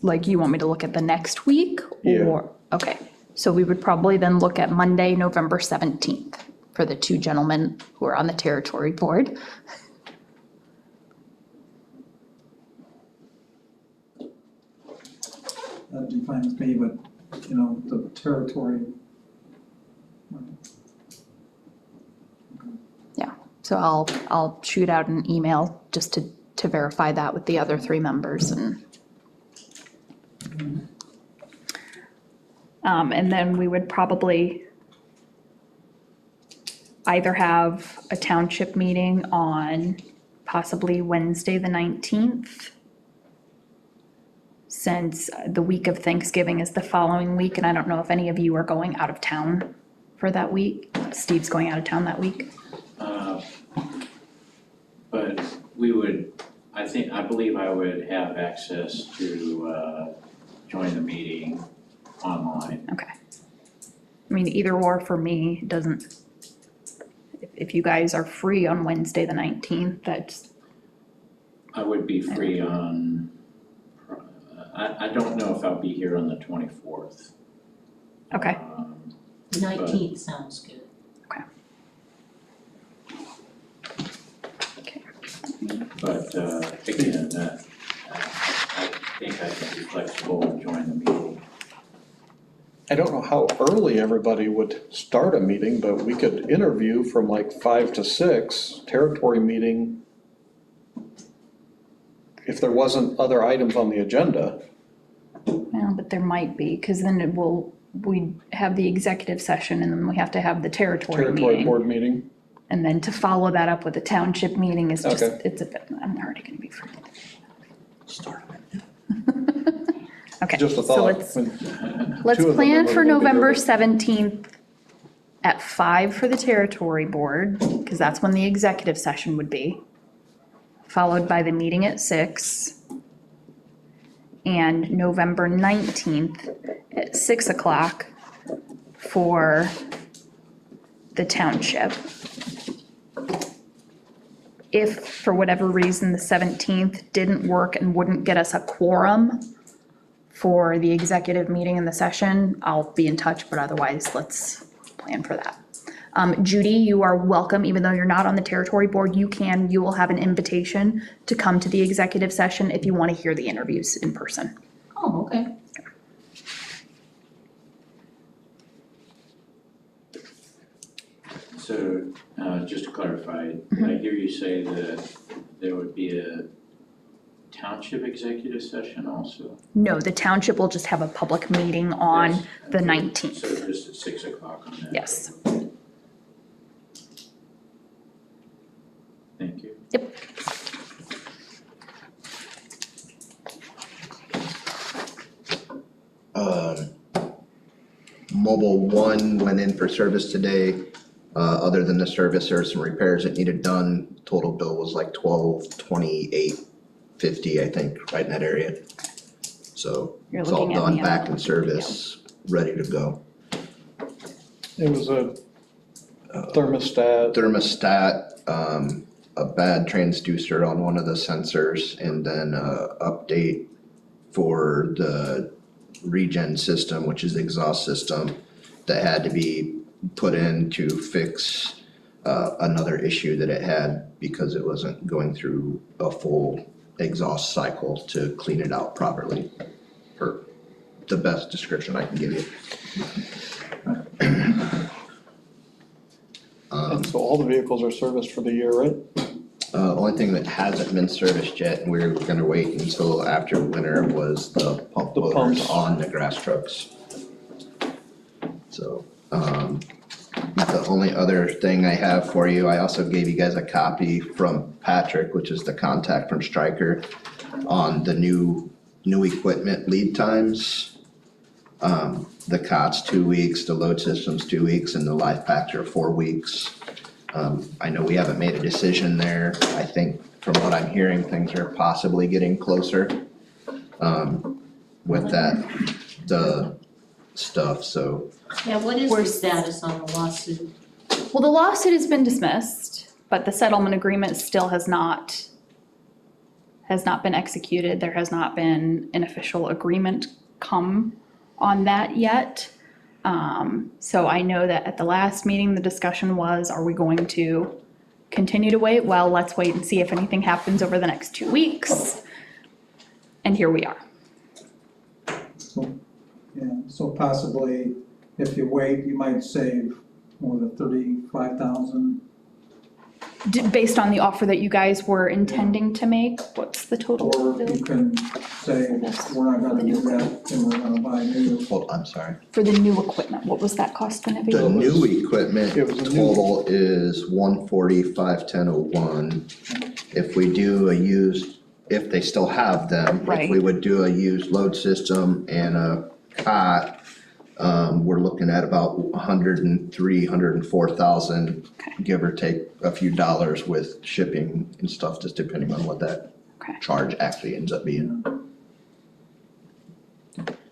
like, you want me to look at the next week?
Yeah.
Or, okay, so we would probably then look at Monday, November 17th for the two gentlemen who are on the territory board.
That'd be fine with me, but, you know, the territory.
So I'll shoot out an email just to verify that with the other three members and And then we would probably either have a township meeting on possibly Wednesday, the 19th, since the week of Thanksgiving is the following week, and I don't know if any of you are going out of town for that week. Steve's going out of town that week.
But we would, I believe I would have access to join the meeting online.
Okay. I mean, either or for me, doesn't, if you guys are free on Wednesday, the 19th, that's,
I would be free on, I don't know if I'll be here on the 24th.
okay.
19th sounds good.
But again, I think I can be flexible and join the meeting.
I don't know how early everybody would start a meeting, but we could interview from like 5 to 6, territory meeting. If there wasn't other items on the agenda,
Well, but there might be, because then we have the executive session and then we have to have the territory meeting.
board meeting.
And then to follow that up with a township meeting is just,
Okay.
it's a bit, I'm already gonna be free. Okay,
Just a
so
thought.
let's
Two of them
plan
are
for
gonna be
November
early.
17th at 5 for the territory board, because that's when the executive session would be. Followed by the meeting at 6. And November 19th at 6 o'clock for the township. If for whatever reason the 17th didn't work and wouldn't get us a quorum for the executive meeting and the session, I'll be in touch, but otherwise, let's plan for that. Judy, you are welcome, even though you're not on the territory board, you will have an invitation to come to the executive session if you want to hear the interviews in person.
Oh, okay.
So, just to clarify, did I hear you say that there would be a township executive session also?
No, the township will just have a public meeting on
Yes,
the
okay.
19th.
So just at 6 o'clock on that?
Yes.
Thank you.
Yep.
Mobile one went in for service today. Other than the service, there were some repairs that needed done. Total bill was like $1228.50, I think, right in that area. So
You're
it's all
looking at
done,
the
back in service, ready to go.
It was a thermostat.
Thermostat, a bad transducer on one of the sensors, and then update for the regen system, which is the exhaust system that had to be put in to fix another issue that it had because it wasn't going through a full exhaust cycle to clean it out properly, for the best description I can give you.
And so all the vehicles are serviced for the year, right?
Only thing that hasn't been serviced yet, and we're gonna wait until after winter, was the pump
The
motors
pumps.
on the grass trucks. So, the only other thing I have for you, I also gave you guys a copy from Patrick, which is the contact from Stryker, on the new equipment lead times. The cot's 2 weeks, the load system's 2 weeks, and the life packs are 4 weeks. I know we haven't made a decision there. I think from what I'm hearing, things are possibly getting closer, with the stuff, so.
Yeah, what is
We're
the status on the lawsuit?
Well, the lawsuit has been dismissed, but the settlement agreement still has not been executed. There has not been an official agreement come on that yet. So I know that at the last meeting, the discussion was, are we going to continue to wait? Well, let's wait and see if anything happens over the next 2 weeks. And here we are.
So, yeah, so possibly if you wait, you might save more than 35,000
based on the offer that you guys were intending to make, what's the total
Or
bill
you can say, we're not gonna do that, and we're gonna buy new.
Hold, I'm sorry.
for the new equipment? What was that cost gonna be?
The new equipment
It was a new-
total is 140,510.01. If we do a used, if they still have them, if
Right.
we would do a used load system and a cot, we're looking at about 103, 104,000, give or take a few dollars with shipping and stuff, just depending on what that
Okay.
charge actually ends up being.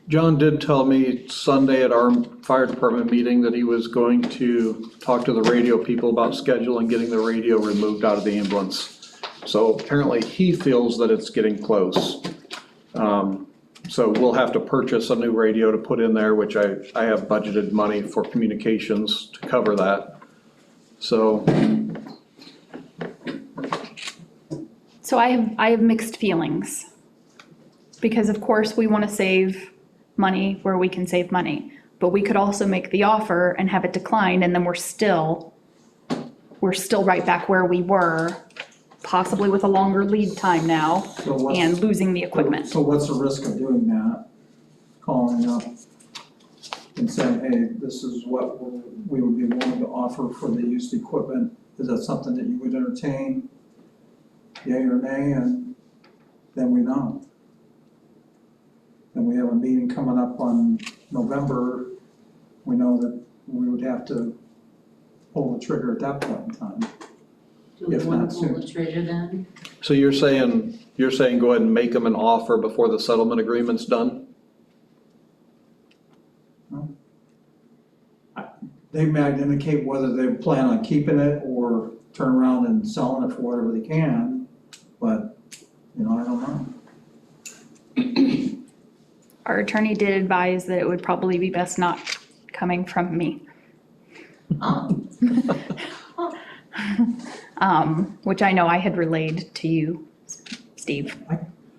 John did tell me Sunday at our fire department meeting that he was going to talk to the radio people about scheduling getting the radio removed out of the ambulance. So apparently he feels that it's getting close. So we'll have to purchase a new radio to put in there, which I have budgeted money for communications to cover that. So,
So I have mixed feelings. Because of course, we wanna save money where we can save money. But we could also make the offer and have it declined, and then we're still right back where we were, possibly with a longer lead time now,
So what's-
and losing the equipment.
So what's the risk of doing that? Calling up and saying, hey, this is what we would be willing to offer for the used equipment. Is that something that you would entertain? Yea or nay, and then we know. And we have a meeting coming up on November, we know that we would have to pull the trigger at that point in time.
Do we
If
wanna
not
pull
soon.
the trigger then?
so you're saying go ahead and make them an offer before the settlement agreement's done?
They might indicate whether they plan on keeping it or turn around and selling it for whatever they can, but, I don't know.
Our attorney did advise that it would probably be best not coming from me,
Oh,
which I know I had relayed to you, Steve,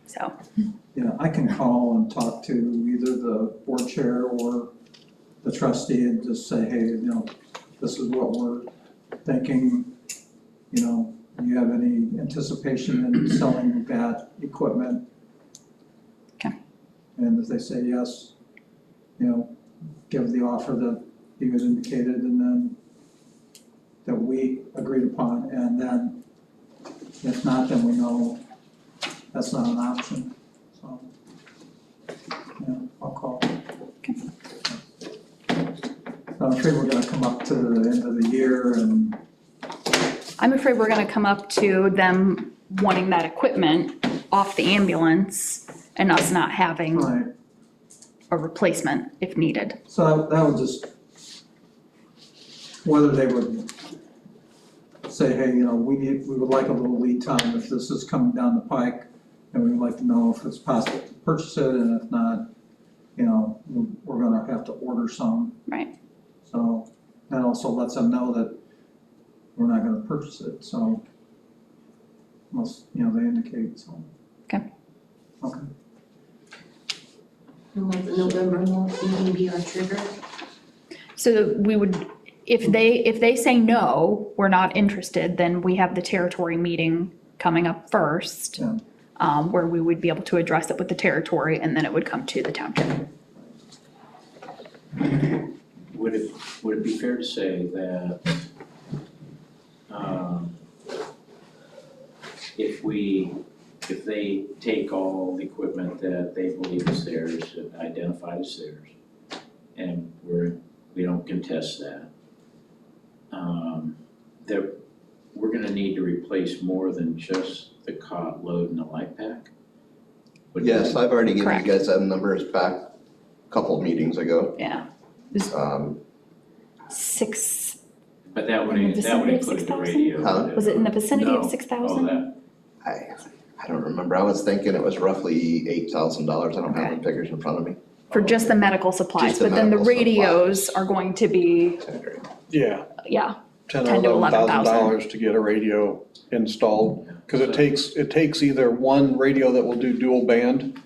so.
I can call and talk to either the board chair or the trustee and just say, hey, this is what we're thinking. Do you have any anticipation in selling that equipment?
Okay.
And if they say yes, give the offer that he was indicated and then that we agreed upon, and then if not, then we know that's not an option, so. I'll call. I'm afraid we're gonna come up to the end of the year and,
I'm afraid we're gonna come up to them wanting that equipment off the ambulance and us not having
right,
a replacement if needed.
so that would just, whether they would say, hey, we would like a little lead time if this is coming down the pike, and we would like to know if it's possible to purchase it, and if not, we're gonna have to order some.
Right.
So that also lets them know that we're not gonna purchase it, so unless, they indicate, so.
Okay.
Okay.
and let the November meeting be our trigger?
So we would, if they say no, we're not interested, then we have the territory meeting coming up first.
Yeah.
Where we would be able to address it with the territory, and then it would come to the township.
Would it be fair to say that, if they take all the equipment that they believe is theirs, identified as theirs, and we don't contest that, that we're gonna need to replace more than just the cot, load, and the light pack?
Yes, I've already given
Correct.
you guys them numbers back a couple meetings ago.
Yeah. Six,
But that would
In the vicinity of
include the
6,000?
radio.
Huh?
was it in the vicinity of
No.
6,000?
Oh,
I don't remember, I was thinking it was roughly $8,000, I don't have
Okay.
the figures in front of me.
For just the medical supplies,
Just the
but then the
medical
radios
supplies.
are going to be,
Yeah.
yeah,
10
10 to
or $11,000
$11,000
to get a radio installed. Because it takes either one radio that will do dual band,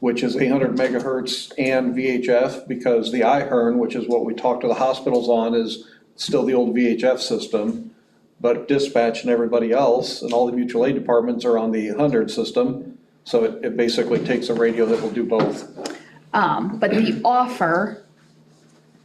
which is 800 megahertz and VHF, because the iHern, which is what we talk to the hospitals on, is still the old VHF system. but dispatch and everybody else and all the mutual aid departments are on the 100 system. So it basically takes a radio that will do both.
But the offer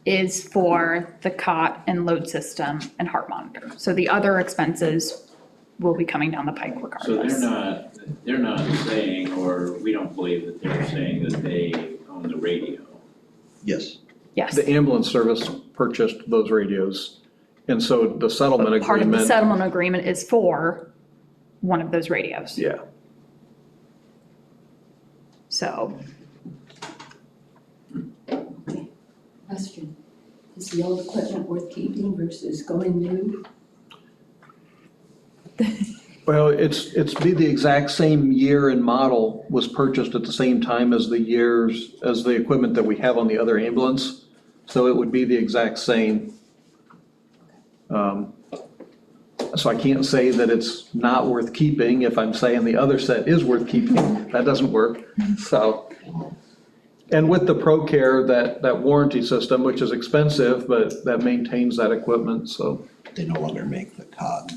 is for the cot and load system and heart monitor. So the other expenses will be coming down the pike
So
regardless.
they're not saying, or we don't believe that they're saying that they own the radio.
Yes.
Yes,
The ambulance service purchased those radios. And so the settlement
part of the
agreement.
settlement agreement is for one of those radios.
Yeah.
So,
Question, is the old equipment worth keeping versus going new?
Well, it's be the exact same year and model was purchased at the same time as the equipment that we have on the other ambulance. So it would be the exact same. So I can't say that it's not worth keeping if I'm saying the other set is worth keeping. That doesn't work, so. And with the ProCare, that warranty system, which is expensive, but that maintains that equipment, so,
They no longer make the cot,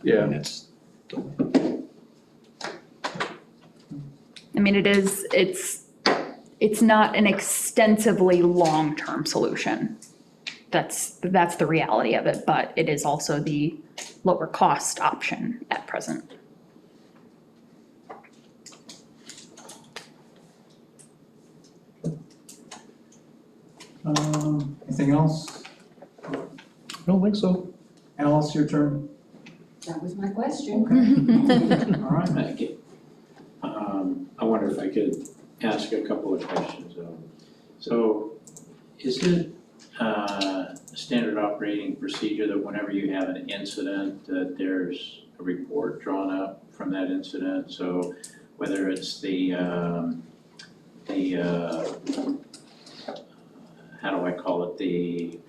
yeah.
and it's,
I mean, it's not an extensively long-term solution. That's the reality of it, but it is also the lower cost option at present.
Anything else?
I don't think so.
Alice, your turn.
That was my question.
All right.
Thank you. I wonder if I could ask a couple of questions. So is it standard operating procedure that whenever you have an incident, that there's a report drawn up from that incident? So whether it's how do I call it, the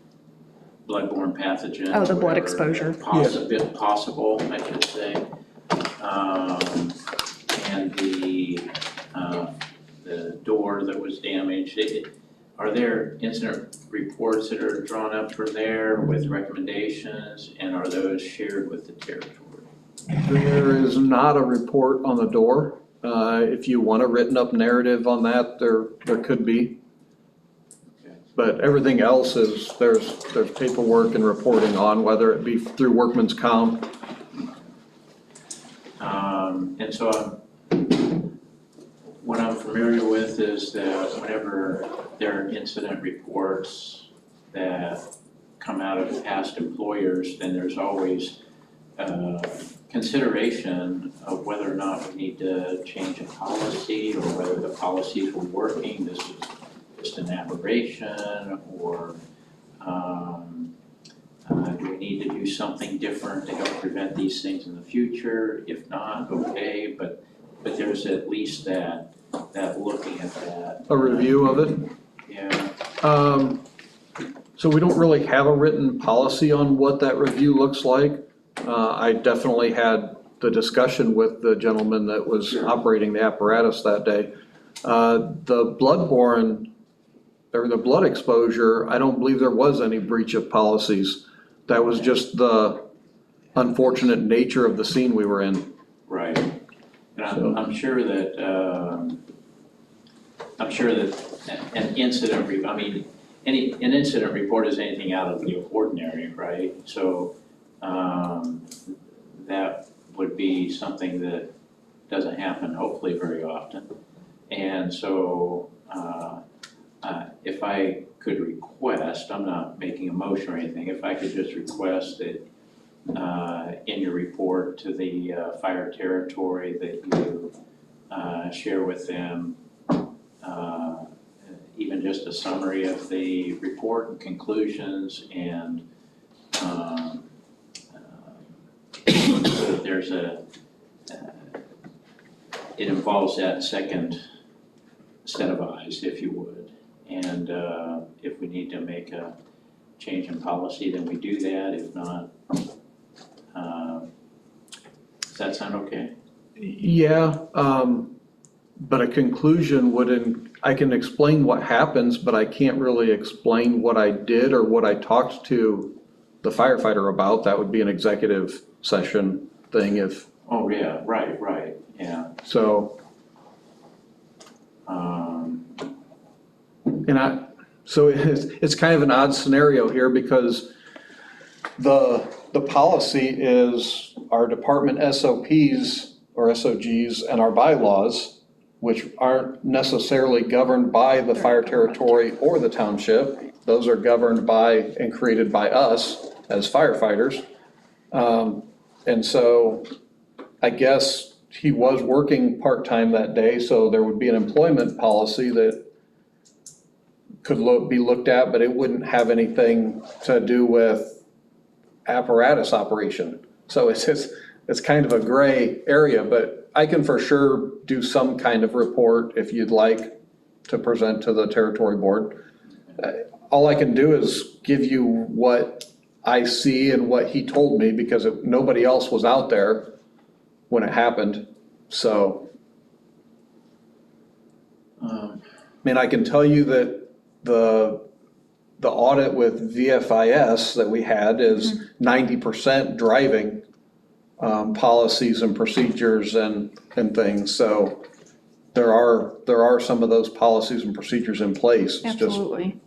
bloodborne pathogen?
Oh, the blood
whatever,
exposure.
Possible, I should say. And the door that was damaged. Are there incident reports that are drawn up for there with recommendations, and are those shared with the territory?
There is not a report on the door. If you want a written up narrative on that, there could be.
Okay.
But everything else is, there's paperwork and reporting on, whether it be through workman's comp.
And so what I'm familiar with is that whenever there are incident reports that come out of past employers, then there's always consideration of whether or not we need to change a policy or whether the policies were working. This is just an aberration, or do we need to do something different to help prevent these things in the future? If not, okay, but there's at least that looking at that.
A review of it.
Yeah,
So we don't really have a written policy on what that review looks like. I definitely had the discussion with the gentleman that was operating the apparatus that day. The bloodborne, or the blood exposure, I don't believe there was any breach of policies. That was just the unfortunate nature of the scene we were in.
right. And I'm sure that an incident, an incident report is anything out of the ordinary, right? So that would be something that doesn't happen hopefully very often. And so if I could request, I'm not making a motion or anything, if I could just request that in your report to the fire territory that you share with them even just a summary of the report and conclusions, and so that there's it involves that second set of eyes, if you would. And if we need to make a change in policy, then we do that. If not, does that sound okay?
Yeah, but a conclusion I can explain what happens, but I can't really explain what I did or what I talked to the firefighter about, that would be an executive session thing if,
Oh, yeah, right, yeah.
so.
Um,
So it's kind of an odd scenario here because the policy is our department SOPs or SOGs and our bylaws, which aren't necessarily governed by the fire territory or the township. Those are governed by and created by us as firefighters. And so I guess he was working part-time that day, so there would be an employment policy that could be looked at, but it wouldn't have anything to do with apparatus operation. So it's kind of a gray area, but I can for sure do some kind of report if you'd like to present to the territory board. All I can do is give you what I see and what he told me because nobody else was out there when it happened, so. I mean, I can tell you that the audit with VFIS that we had is 90% driving policies and procedures and things. So there are some of those policies and procedures in place. It's just
Absolutely.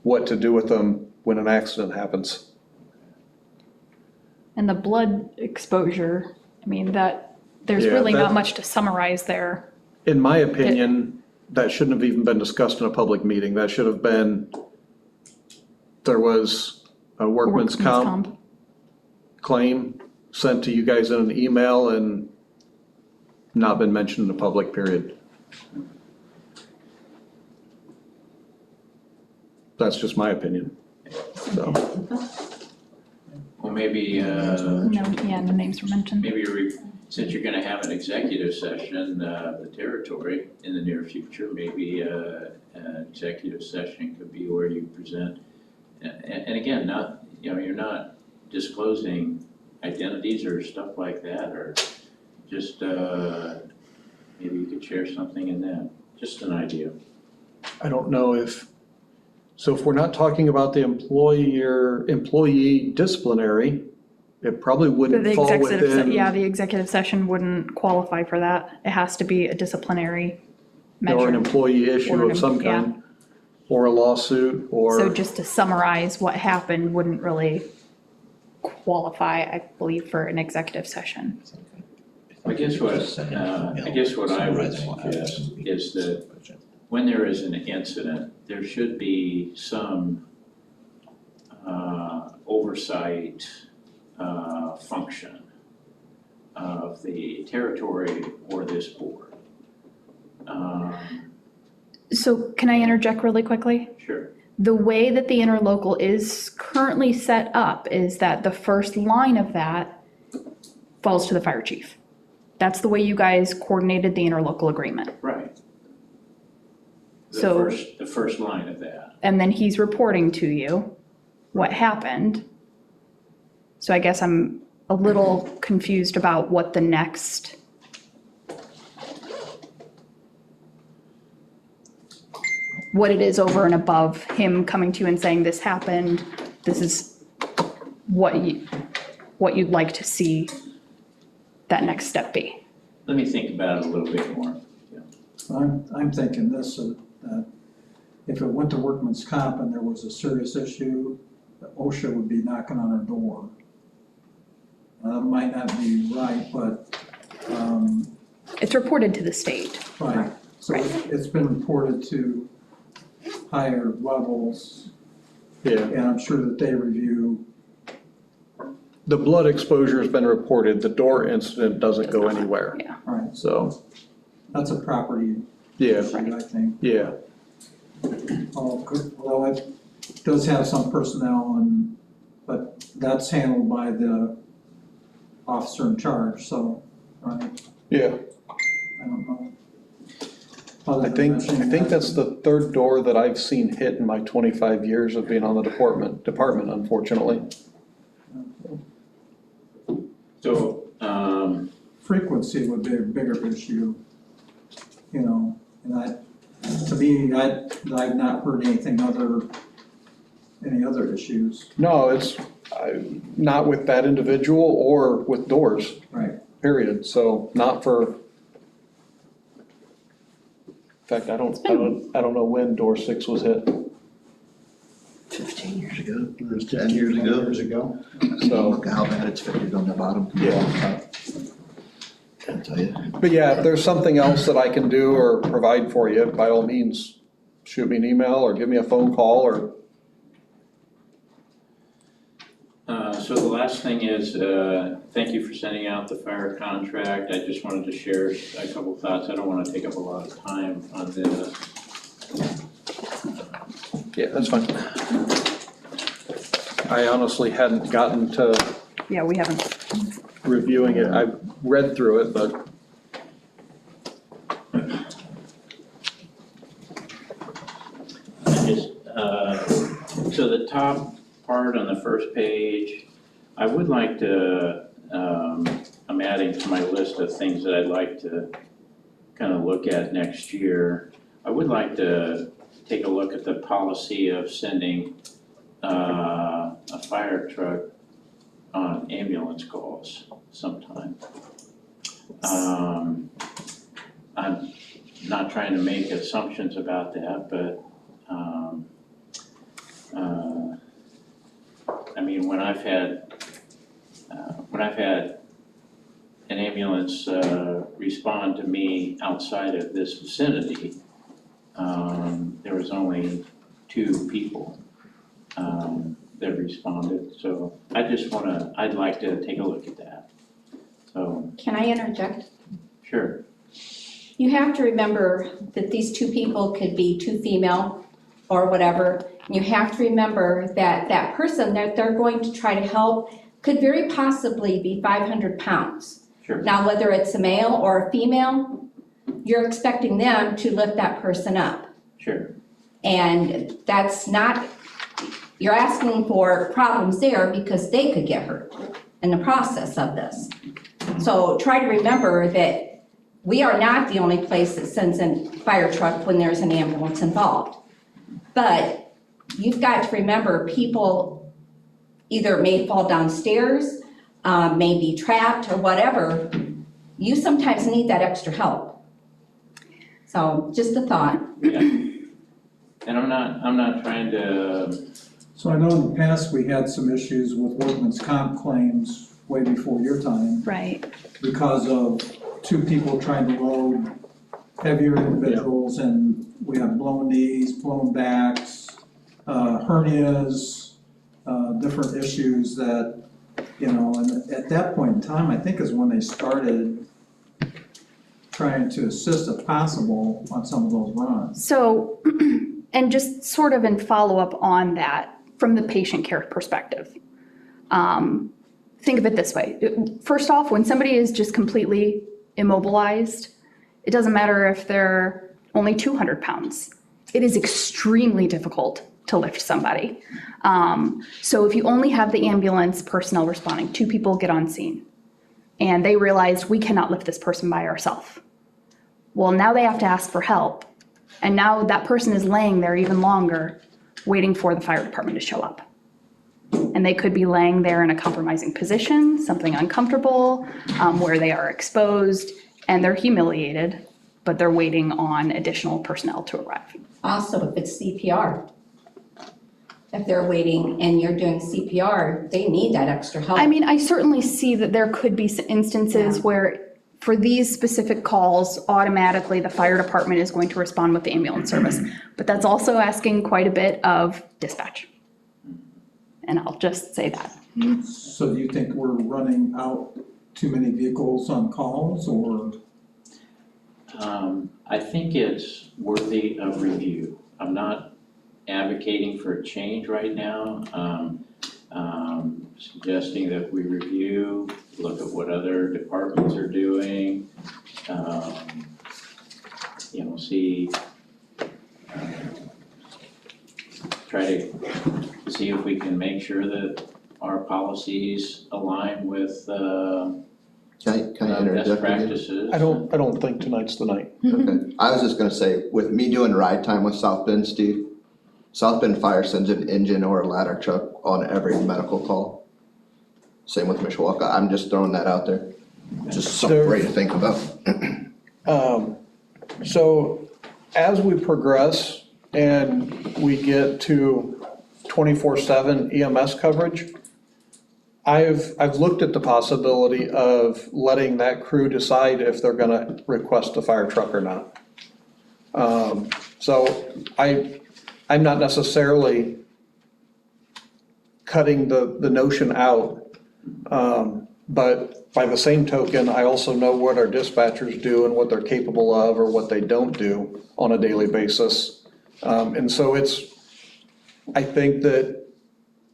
what to do with them when an accident happens.
And the blood exposure, I mean, there's
Yeah,
really not
that-
much to summarize there.
In my opinion, that shouldn't have even been discussed in a public meeting. That should have been, there was a workman's comp claim sent to you guys in an email and not been mentioned in a public period. That's just my opinion, so.
Well, maybe,
No, yeah, no names were mentioned.
since you're gonna have an executive session, the territory in the near future, maybe an executive session could be where you present. And again, you're not disclosing identities or stuff like that, or just, maybe you could share something in that, just an idea.
I don't know if we're not talking about the employee disciplinary, it probably wouldn't
The
fall
executive,
within.
yeah, the executive session wouldn't qualify for that. It has to be a disciplinary measure.
Or an employee issue
Or an
of some
yeah.
kind, or a lawsuit, or.
So just to summarize what happened wouldn't really qualify, I believe, for an executive session.
I guess what I would suggest is that when there is an incident, there should be some oversight function of the territory or this board.
So can I interject really quickly?
Sure.
The way that the interlocal is currently set up is that the first line of that falls to the fire chief. That's the way you guys coordinated the interlocal agreement.
Right.
So-
The first line of that.
And then he's reporting to you what happened. So I guess I'm a little confused about what the next, what it is over and above him coming to you and saying this happened, this is what you'd like to see that next step be.
Let me think about it a little bit more.
I'm thinking this, that if it went to workman's comp and there was a serious issue, OSHA would be knocking on our door. Might not be right, but,
It's reported to the state.
right. So
Right.
it's been reported to higher levels,
Yeah,
and I'm sure that they review.
the blood exposure has been reported, the door incident doesn't go anywhere,
Yeah.
Right,
so,
that's a property
yeah,
issue, I think.
yeah.
Although it does have some personnel but that's handled by the officer in charge, so, right,
Yeah,
I don't know. Other
I
than
think
mentioning
that's the third door that I've seen hit in my 25 years of being on the department, unfortunately.
So,
frequency would be a bigger issue, and to me, I've not heard anything other any other issues.
No, it's not with that individual or with doors.
Right.
Period, so not for. In fact, I don't know when door 6 was hit,
15 years ago, 10 years ago.
so.
Look how bad it's fitted on the bottom.
Yeah.
I'll tell you.
But yeah, if there's something else that I can do or provide for you, by all means, shoot me an email or give me a phone call or.
So the last thing is, thank you for sending out the fire contract. I just wanted to share a couple thoughts. I don't want to take up a lot of time on this.
Yeah, that's fine. I honestly hadn't gotten to
Yeah, we haven't.
reviewing it. I read through it, but.
So the top part on the first page, I would like to, I'm adding to my list of things that I'd like to kind of look at next year. I would like to take a look at the policy of sending a fire truck on ambulance calls sometime. I'm not trying to make assumptions about that, but I mean, when I've had an ambulance respond to me outside of this vicinity, there was only 2 people that responded. So I'd like to take a look at that. So,
Can I interject?
sure.
You have to remember that these 2 people could be 2 female or whatever. You have to remember that that person that they're going to try to help could very possibly be 500 pounds.
Sure.
Now, whether it's a male or a female, you're expecting them to lift that person up.
Sure.
And that's not, you're asking for problems there because they could get hurt in the process of this. So try to remember that we are not the only place that sends a fire truck when there's an ambulance involved. But you've got to remember, people either may fall downstairs, may be trapped or whatever. You sometimes need that extra help. So just a thought.
Yeah. And I'm not trying to,
So I know in the past, we had some issues with workman's comp claims way before your time
Right.
because of 2 people trying to load heavier individuals, and we have blown knees, blown backs, hernias, different issues that, and at that point in time, I think is when they started trying to assist if possible on some of those runs.
So, and just sort of in follow-up on that, from the patient care perspective, think of it this way. First off, when somebody is just completely immobilized, it doesn't matter if they're only 200 pounds. It is extremely difficult to lift somebody. So if you only have the ambulance personnel responding, 2 people get on scene, and they realized we cannot lift this person by ourselves. Well, now they have to ask for help. And now that person is laying there even longer, waiting for the fire department to show up. And they could be laying there in a compromising position, something uncomfortable, where they are exposed and they're humiliated, but they're waiting on additional personnel to arrive.
Also, if it's CPR, if they're waiting and you're doing CPR, they need that extra help.
I mean, I certainly see that there could be instances where for these specific calls, automatically the fire department is going to respond with the ambulance service. But that's also asking quite a bit of dispatch. And I'll just say that.
So do you think we're running out too many vehicles on calls, or?
I think it's worthy of review. I'm not advocating for a change right now. Suggesting that we review, look at what other departments are doing, see, try to see if we can make sure that our policies align with
Can I
best
interject again?
practices.
I don't think tonight's the night.
Okay, I was just gonna say, with me doing ride time with South Bend, Steve, South Bend Fire sends an engine or a ladder truck on every medical call. Same with Mishawaka. I'm just throwing that out there. Just something great to think about.
So as we progress and we get to 24/7 EMS coverage, I've looked at the possibility of letting that crew decide if they're gonna request a fire truck or not. So I'm not necessarily cutting the notion out. But by the same token, I also know what our dispatchers do and what they're capable of or what they don't do on a daily basis. And so I think that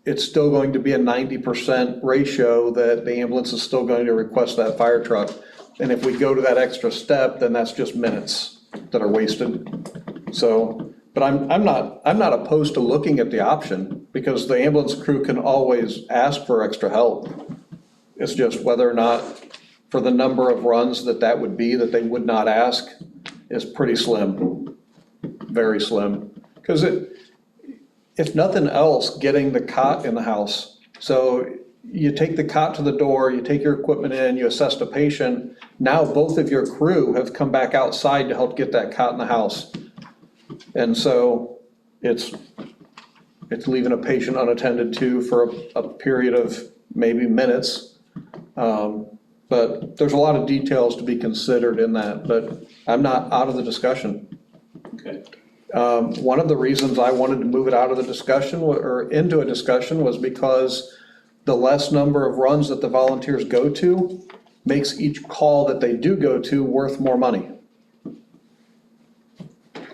it's still going to be a 90% ratio that the ambulance is still going to request that fire truck. And if we go to that extra step, then that's just minutes that are wasted. So, but I'm not opposed to looking at the option because the ambulance crew can always ask for extra help. It's just whether or not, for the number of runs that would be, that they would not ask, is pretty slim, very slim. Because if nothing else, getting the cot in the house. So you take the cot to the door, you take your equipment in, you assess the patient. Now both of your crew have come back outside to help get that cot in the house. And so it's leaving a patient unattended to for a period of maybe minutes. But there's a lot of details to be considered in that, but I'm not out of the discussion.
Okay.
One of the reasons I wanted to move it out of the discussion or into a discussion was because the less number of runs that the volunteers go to makes each call that they do go to worth more money.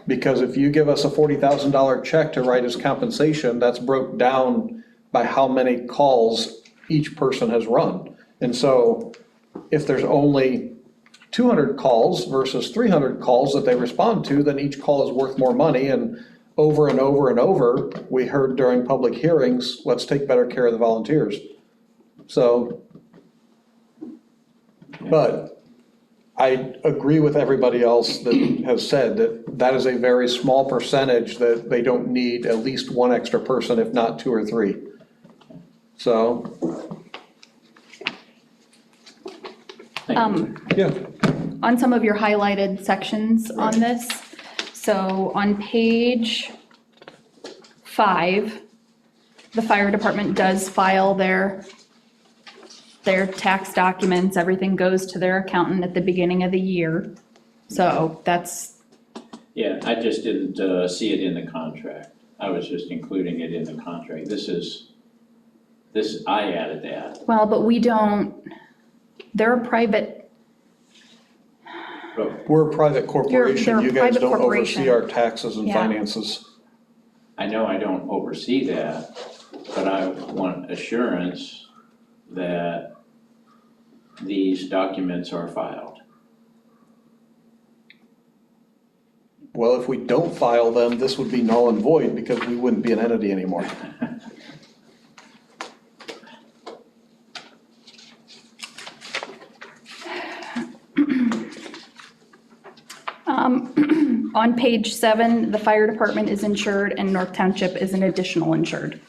Because if you give us a $40,000 check to write as compensation, that's broke down by how many calls each person has run. And so if there's only 200 calls versus 300 calls that they respond to, then each call is worth more money. And over and over and over, we heard during public hearings, let's take better care of the volunteers. So, but I agree with everybody else that has said that that is a very small percentage that they don't need at least one extra person, if not two or three. So.
Thank you.
Yeah.
On some of your highlighted sections on this, so on page 5, the fire department does file their tax documents, everything goes to their accountant at the beginning of the year. So that's,
Yeah, I just didn't see it in the contract. I was just including it in the contract. I added that.
well, but we don't, they're a private,
We're a private corporation.
they're a
You guys
private
don't
corporation.
oversee our taxes and
Yeah.
finances.
I know I don't oversee that, but I want assurance that these documents are filed.
Well, if we don't file them, this would be null and void because we wouldn't be an entity anymore.
on page 7, the fire department is insured and North Township is an additional insured.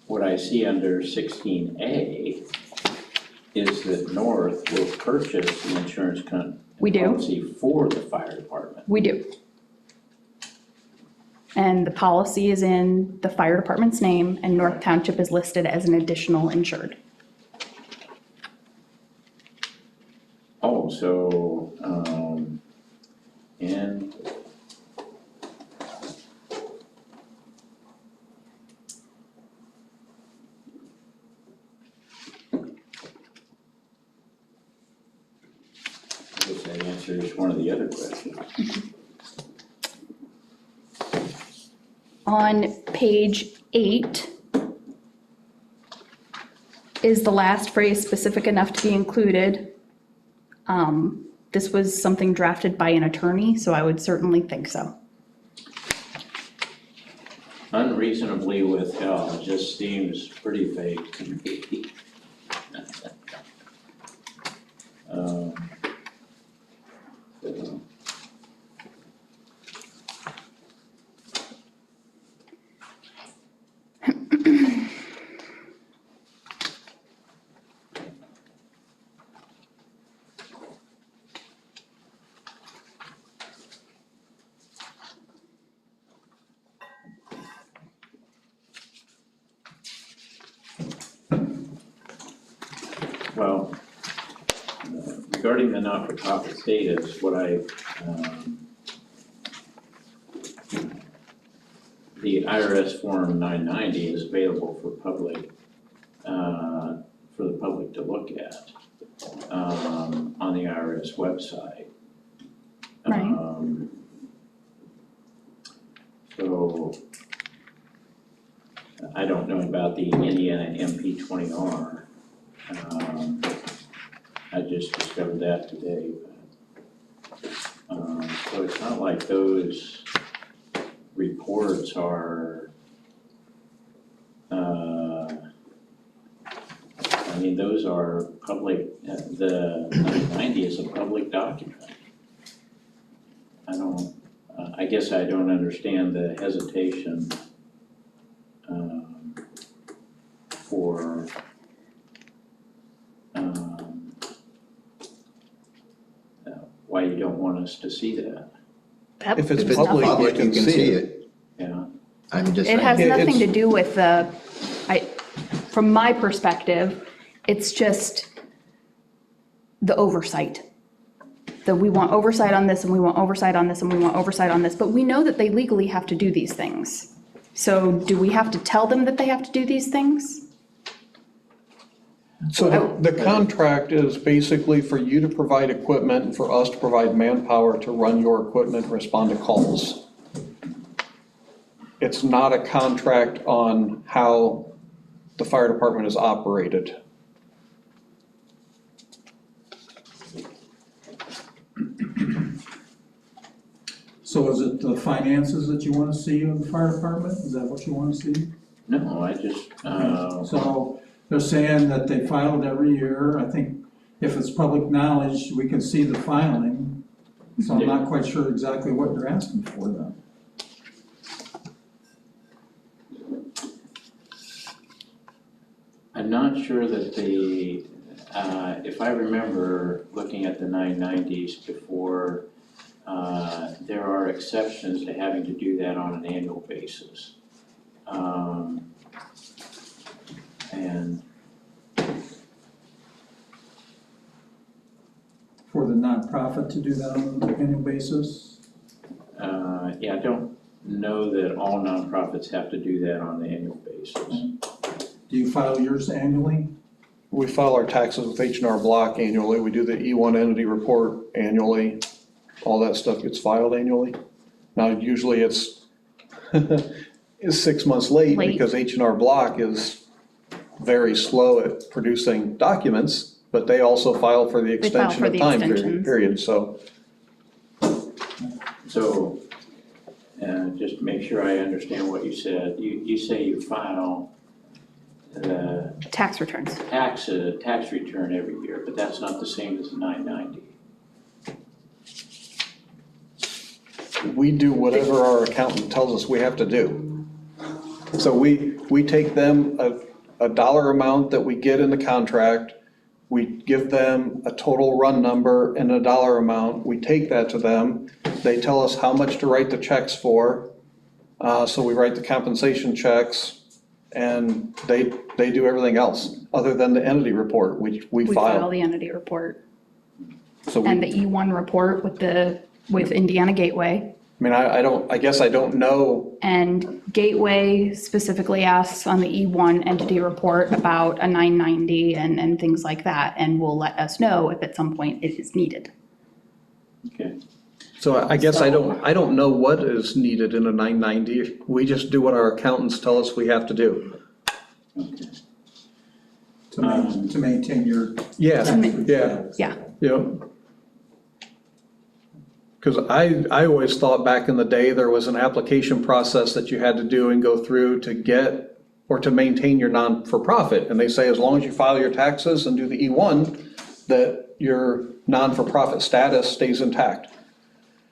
What I see under 16A is that North will purchase the insurance
We do.
policy for the fire department.
We do. And the policy is in the fire department's name and North Township is listed as an additional insured.
Oh, so, and I guess that answers one of the other questions.
On page 8 is the last phrase specific enough to be included. This was something drafted by an attorney, so I would certainly think so.
unreasonably withheld just seems pretty vague to me. So, well, regarding the not-for-profit status, what the IRS Form 990 is available for public, for the public to look at, on the IRS website.
Right.
So, I don't know about the Indiana MP20R. I just discovered that today. So it's not like those reports are, I mean, those are public, the 990 is a public document. I guess I don't understand the hesitation for why you don't want us to see that.
If it's
If it's
public,
public,
you can see it.
Yeah,
I'm just
It has
saying,
Yeah,
nothing to
it's-
do with from my perspective, it's just the oversight. That we want oversight on this, and we want oversight on this, and we want oversight on this, but we know that they legally have to do these things. So do we have to tell them that they have to do these things?
So the contract is basically for you to provide equipment and for us to provide manpower to run your equipment and respond to calls. It's not a contract on how the fire department is operated.
So is it the finances that you want to see in the fire department? Is that what you want to see?
no, I just,
So they're saying that they file it every year. I think if it's public knowledge, we can see the filing. So I'm not quite sure exactly what you're asking for then.
I'm not sure that if I remember looking at the 990s before, there are exceptions to having to do that on an annual basis. And
For the nonprofit to do that on an annual basis?
yeah, I don't know that all nonprofits have to do that on an annual basis.
Do you file yours annually?
We file our taxes with H&R Block annually. We do the E1 entity report annually. All that stuff gets filed annually. Now, usually it's 6 months late
Late.
because H&R Block is very slow at producing documents, but they also file for the
They file
extension
for
of
the
time
extensions.
period, so.
So, just to make sure I understand what you said, you say you file the
Tax returns.
tax return every year, but that's not the same as the 990.
We do whatever our accountant tells us we have to do. So we take them a dollar amount that we get in the contract, we give them a total run number and a dollar amount, we take that to them, they tell us how much to write the checks for, so we write the compensation checks, and they do everything else, other than the entity report, which we
We file
file.
the entity report
So we,
and the E1 report with Indiana Gateway.
I mean, I guess I don't know.
And Gateway specifically asks on the E1 entity report about a 990 and things like that, and will let us know if at some point it is needed.
Okay.
So I guess I don't know what is needed in a 990. We just do what our accountants tell us we have to do.
Okay.
To maintain your.
Yeah,
tax
yeah,
returns.
Yeah.
yeah. Because I always thought back in the day, there was an application process that you had to do and go through to get or to maintain your non-for-profit. And they say as long as you file your taxes and do the E1, that your non-for-profit status stays intact.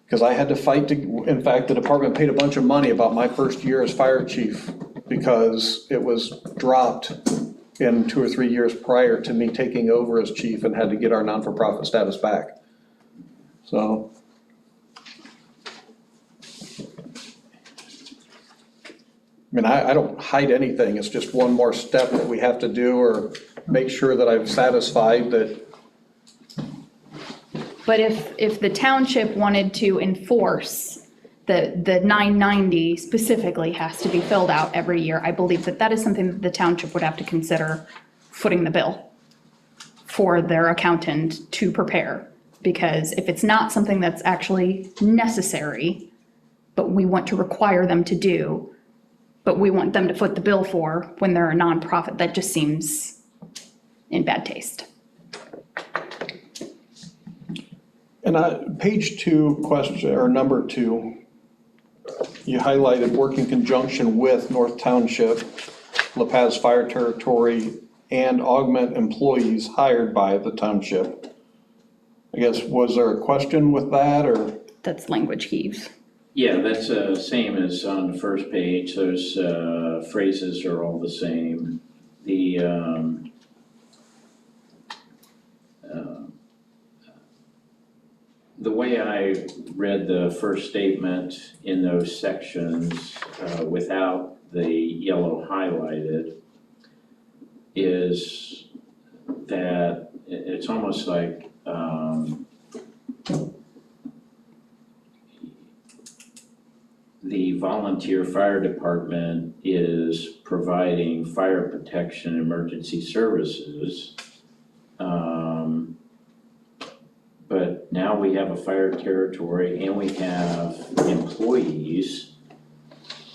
Because I had to fight to, in fact, the department paid a bunch of money about my first year as fire chief because it was dropped in 2 or 3 years prior to me taking over as chief and had to get our non-for-profit status back. So. I mean, I don't hide anything, it's just one more step that we have to do or make sure that I'm satisfied that.
But if the township wanted to enforce the 990 specifically has to be filled out every year, I believe that is something that the township would have to consider footing the bill for their accountant to prepare. Because if it's not something that's actually necessary, but we want to require them to do, but we want them to foot the bill for when they're a nonprofit, that just seems in bad taste.
And page 2, question, or number 2, you highlighted work in conjunction with North Township, LaPaz Fire Territory, and augment employees hired by the township. I guess, was there a question with that, or?
That's language heaves.
Yeah, that's same as on the first page. Those phrases are all the same. The way I read the first statement in those sections without the yellow highlighted is that it's almost like the volunteer fire department is providing fire protection emergency services. But now we have a fire territory and we have employees.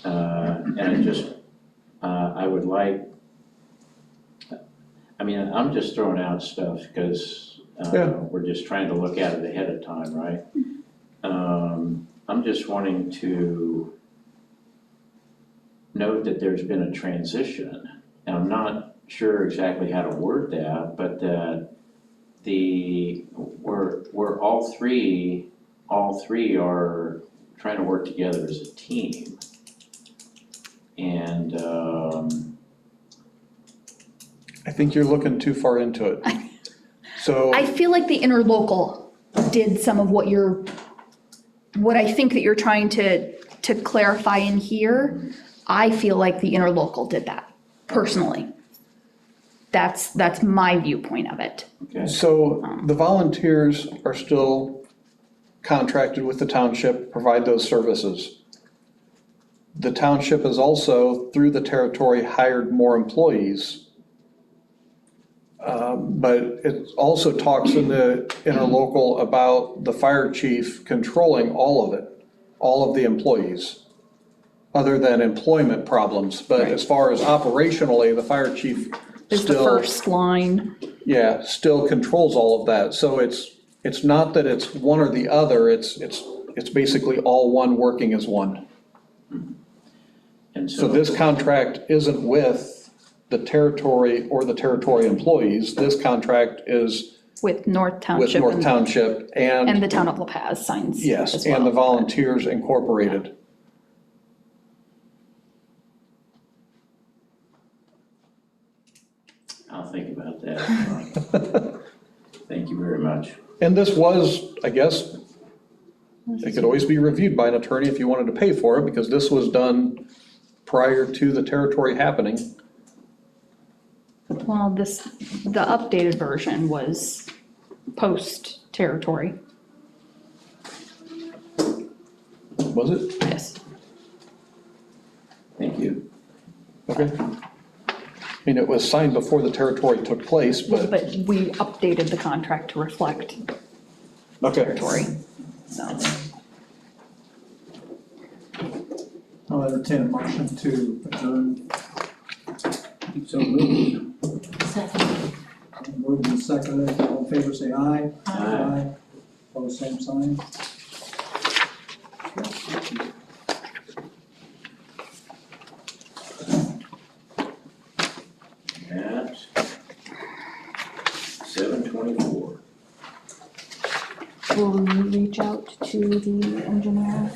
And I would like, I mean, I'm just throwing out stuff because we're just trying to look at it ahead of time, right? I'm just wanting to note that there's been a transition. And I'm not sure exactly how to word that, but that we're all three are trying to work together as a team. And
I think you're looking too far into it. So.
I feel like the interlocal did some of what I think that you're trying to clarify in here. I feel like the interlocal did that, personally. That's my viewpoint of it.
okay.
So the volunteers are still contracted with the township, provide those services. The township has also, through the territory, hired more employees. But it also talks in the interlocal about the fire chief controlling all of it, all of the employees, other than employment problems. But as far as operationally, the fire chief
Is the
still,
first line.
yeah, still controls all of that. So it's not that it's one or the other, it's basically all one working as one.
And
So this contract isn't with the territory or the territory employees. This contract is
With North
with
Township.
North Township
And the town of LaPaz signs
yes,
as well.
and the Volunteers Incorporated.
I'll think about that. Thank you very much.
And this was, I guess, it could always be reviewed by an attorney if you wanted to pay for it, because this was done prior to the territory happening.
Well, the updated version was post-territory.
Was it?
Yes.
Thank you.
Okay. I mean, it was signed before the territory took place, but.
But we updated the contract to reflect
Okay.
territory, so.
I'll entertain a motion to adjourn.
So moved.
Second.
Moved and seconded, all in favor say aye.
Aye.
Pose same sign.
At 7:24.
Will you reach out to the engineer